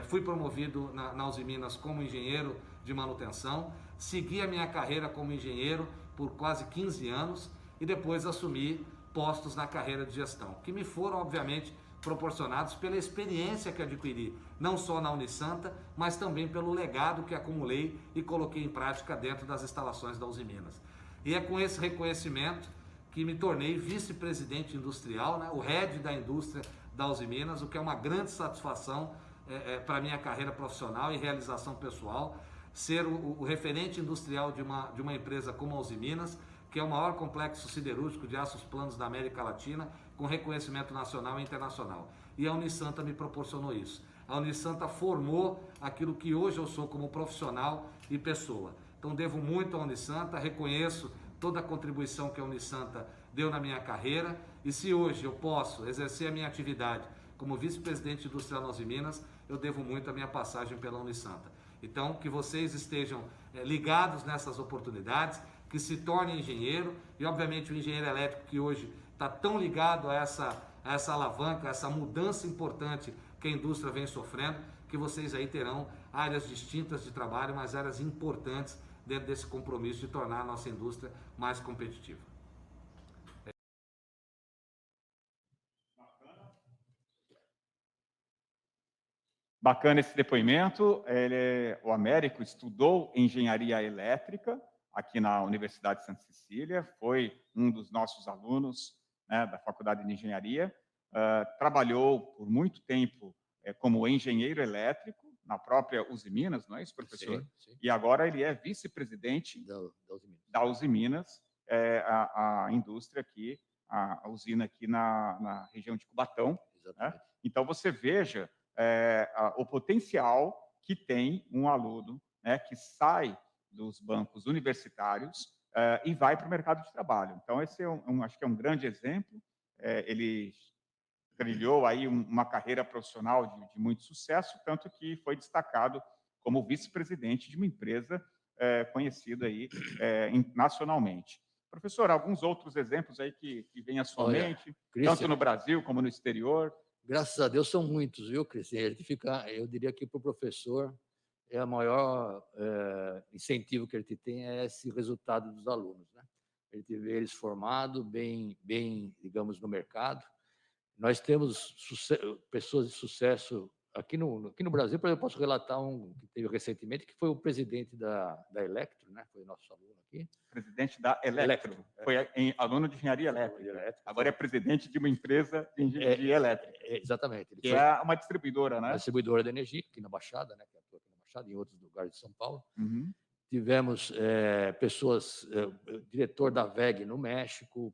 fui promovido na Uzi Minas como engenheiro de manutenção, segui a minha carreira como engenheiro por quase 15 anos e depois assumi postos na carreira de gestão, que me foram, obviamente, proporcionados pela experiência que adquiri, não só na Unisanta, mas também pelo legado que acumulei e coloquei em prática dentro das instalações da Uzi Minas. E é com esse reconhecimento que me tornei vice-presidente industrial, né, o head da indústria da Uzi Minas, o que é uma grande satisfação para a minha carreira profissional e realização pessoal, ser o referente industrial de uma empresa como a Uzi Minas, que é o maior complexo siderúrgico de aços planos da América Latina, com reconhecimento nacional e internacional. e a Unisanta me proporcionou isso. A Unisanta formou aquilo que hoje eu sou como profissional e pessoa. Então devo muito à Unisanta, reconheço toda a contribuição que a Unisanta deu na minha carreira, e se hoje eu posso exercer a minha atividade como vice-presidente industrial na Uzi Minas, eu devo muito à minha passagem pela Unisanta. Então, que vocês estejam ligados nessas oportunidades, que se tornem engenheiro, e obviamente o engenheiro elétrico que hoje está tão ligado a essa alavanca, a essa mudança importante que a indústria vem sofrendo, que vocês aí terão áreas distintas de trabalho, mas áreas importantes dentro desse compromisso de tornar a nossa indústria mais competitiva. Bacana esse depoimento. O Américo estudou engenharia elétrica aqui na Universidade de Santa Cecília, foi um dos nossos alunos, né, da Faculdade de Engenharia, trabalhou por muito tempo como engenheiro elétrico na própria Uzi Minas, não é isso, professor? Sim, sim. E agora ele é vice-presidente da Uzi Minas, a indústria aqui, a usina aqui na região de Cubatão. Né? Então, você veja o potencial que tem um aluno, né, que sai dos bancos universitários e vai para o mercado de trabalho. Então, esse acho que é um grande exemplo. Ele trilhou aí uma carreira profissional de muito sucesso, tanto que foi destacado como vice-presidente de uma empresa conhecida aí nacionalmente. Professor, alguns outros exemplos aí que vêm à sua mente, tanto no Brasil como no exterior? Graças a Deus são muitos, viu, Cristian? Eu diria que para o professor o maior incentivo que ele tem é esse resultado dos alunos, né? Ele vê eles formados, bem, digamos, no mercado. Nós temos pessoas de sucesso aqui no Brasil. Por exemplo, eu posso relatar um que teve recentemente, que foi o presidente da Electro, né? Foi nosso aluno aqui. Presidente da Electro. Foi aluno de engenharia elétrica. Agora é presidente de uma empresa de engenharia elétrica. Exatamente. Que é uma distribuidora, né? Uma distribuidora de energia, aqui na Baixada, né? Que atua aqui na Baixada e em outros lugares de São Paulo. Uhum. Tivemos pessoas, diretor da WEG no México,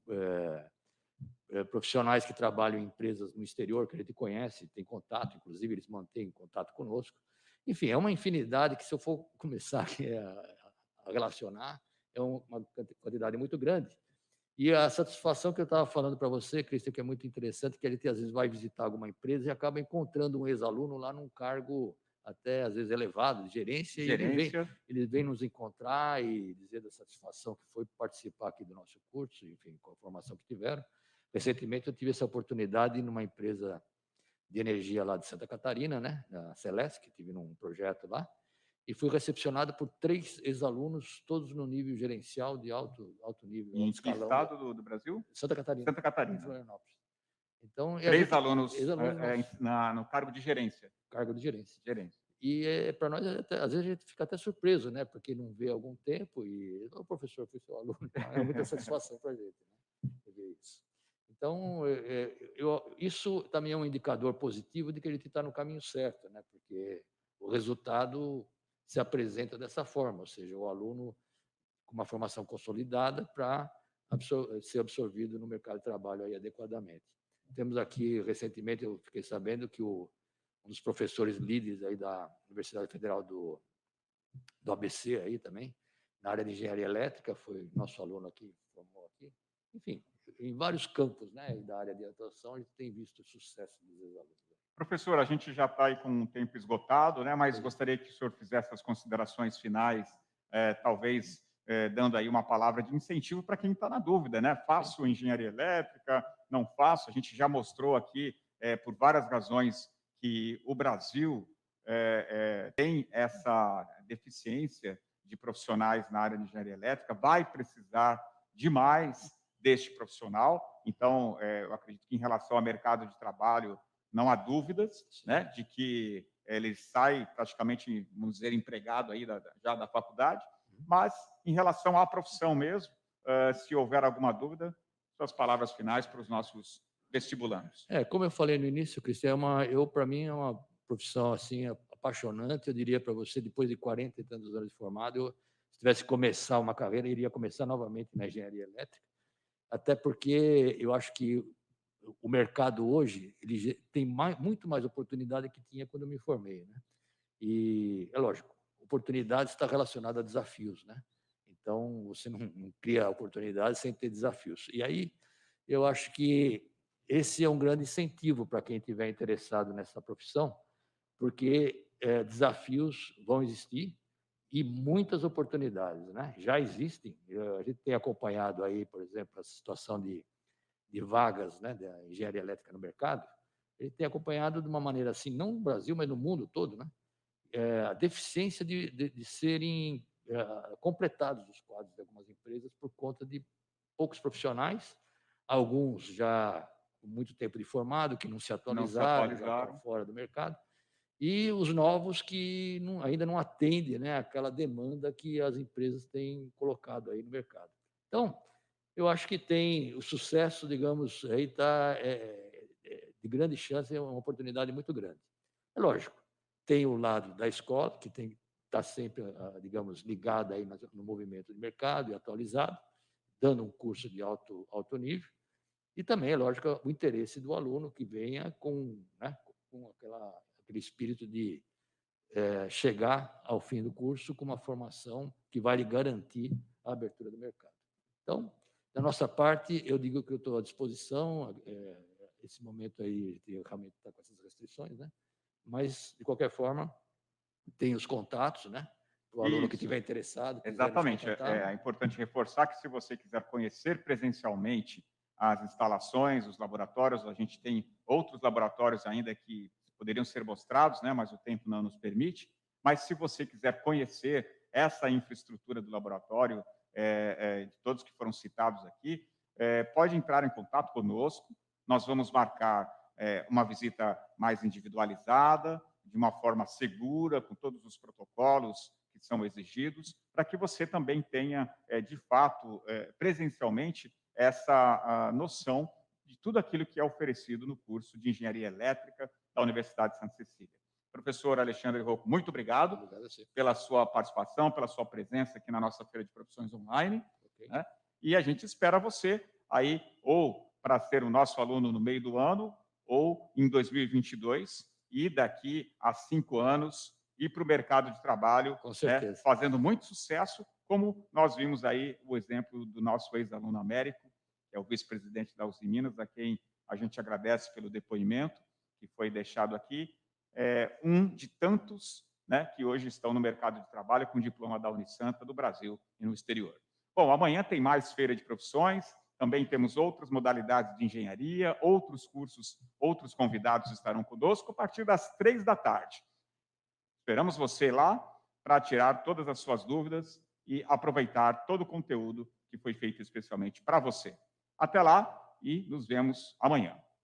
profissionais que trabalham em empresas no exterior, que a gente conhece, tem contato, inclusive eles mantêm contato conosco. Enfim, é uma infinidade que, se eu for começar a relacionar, é uma quantidade muito grande. E a satisfação que eu estava falando para você, Cristian, que é muito interessante, que a gente às vezes vai visitar alguma empresa e acaba encontrando um ex-aluno lá num cargo até às vezes elevado, de gerência, e ele vem nos encontrar e dizer da satisfação que foi participar aqui do nosso curso, enfim, com a formação que tiveram. Recentemente eu tive essa oportunidade numa empresa de energia lá de Santa Catarina, né, na Celesc, que tive num projeto lá, e fui recepcionado por 3 ex-alunos, todos no nível gerencial de alto nível. Em que estado do Brasil? Santa Catarina. Santa Catarina. Florianópolis. Então, 3 alunos no cargo de gerência. Cargo de gerência. E para nós, às vezes, a gente fica até surpreso, né? Porque não vê há algum tempo e o professor foi seu aluno. Então é muita satisfação para a gente, né? Ver isso. Então, isso também é um indicador positivo de que a gente está no caminho certo, né? Porque o resultado se apresenta dessa forma, ou seja, o aluno com uma formação consolidada para ser absorvido no mercado de trabalho aí adequadamente. Temos aqui, recentemente, eu fiquei sabendo que um dos professores líderes aí da Universidade Federal do ABC aí também, na área de engenharia elétrica, foi nosso aluno aqui, formou aqui. Enfim, em vários campos, né, da área de atuação, a gente tem visto o sucesso dos alunos. Professor, a gente já está aí com o tempo esgotado, né, mas gostaria que o senhor fizesse as considerações finais, talvez dando aí uma palavra de incentivo para quem está na dúvida, né? Faço engenharia elétrica, não faço? A gente já mostrou aqui, por várias razões, que o Brasil tem essa deficiência de profissionais na área de engenharia elétrica, vai precisar de mais deste profissional. Então, eu acredito que, em relação ao mercado de trabalho, não há dúvidas, né, de que ele sai praticamente, vamos dizer, empregado aí já da faculdade, mas, em relação à profissão mesmo, se houver alguma dúvida, suas palavras finais para os nossos vestibulandos. Como eu falei no início, Cristian, para mim é uma profissão assim, apaixonante. Eu diria para você, depois de 40 e tantos anos de formado, se tivesse que começar uma carreira, iria começar novamente na engenharia elétrica, até porque eu acho que o mercado hoje ele tem muito mais oportunidade que tinha quando eu me formei, né? E é lógico, oportunidade está relacionada a desafios, né? Então você não cria oportunidades sem ter desafios. E aí eu acho que esse é um grande incentivo para quem estiver interessado nessa profissão, porque desafios vão existir e muitas oportunidades, né? Já existem. A gente tem acompanhado aí, por exemplo, a situação de vagas, né, da engenharia elétrica no mercado. Ele tem acompanhado de uma maneira assim, não no Brasil, mas no mundo todo, né? A deficiência de serem completados os quadros de algumas empresas por conta de poucos profissionais, alguns já com muito tempo de formado, que não se atualizaram, já estão fora do mercado, e os novos que ainda não atendem, né, aquela demanda que as empresas têm colocado aí no mercado. Então, eu acho que tem o sucesso, digamos, aí está de grande chance, é uma oportunidade muito grande. É lógico, tem o lado da escola, que tem está sempre, digamos, ligada aí no movimento de mercado e atualizado, dando um curso de alto nível, e também, é lógico, o interesse do aluno que venha com, né, com aquele espírito de chegar ao fim do curso com uma formação que vai lhe garantir a abertura do mercado. Então, da nossa parte, eu digo que eu estou à disposição. Esse momento aí realmente está com essas restrições, né? Mas, de qualquer forma, tem os contatos, né? Para o aluno que estiver interessado. Exatamente. É importante reforçar que, se você quiser conhecer presencialmente as instalações, os laboratórios, a gente tem outros laboratórios ainda que poderiam ser mostrados, né? Mas o tempo não nos permite. Mas, se você quiser conhecer essa infraestrutura do laboratório, de todos que foram citados aqui, pode entrar em contato conosco. Nós vamos marcar uma visita mais individualizada, de uma forma segura, com todos os protocolos que são exigidos, para que você também tenha, de fato, presencialmente, essa noção de tudo aquilo que é oferecido no curso de Engenharia Elétrica da Universidade de Santa Cecília. Professor Alexandre Rocco, muito obrigado pela sua participação, pela sua presença aqui na nossa Feira de Profissões Online. Né? E a gente espera você aí, ou para ser o nosso aluno no meio do ano, ou em 2022, e daqui a 5 anos, ir para o mercado de trabalho, né, fazendo muito sucesso, como nós vimos aí o exemplo do nosso ex-aluno Américo, que é o vice-presidente da Uzi Minas, a quem a gente agradece pelo depoimento que foi deixado aqui. Um de tantos, né, que hoje estão no mercado de trabalho com diploma da Unisanta, do Brasil e no exterior. Bom, amanhã tem mais Feira de Profissões, também temos outras modalidades de engenharia, outros cursos, outros convidados estarão conosco a partir das 3 da tarde. Esperamos você lá para tirar todas as suas dúvidas e aproveitar todo o conteúdo que foi feito especialmente para você. Até lá e nos vemos amanhã.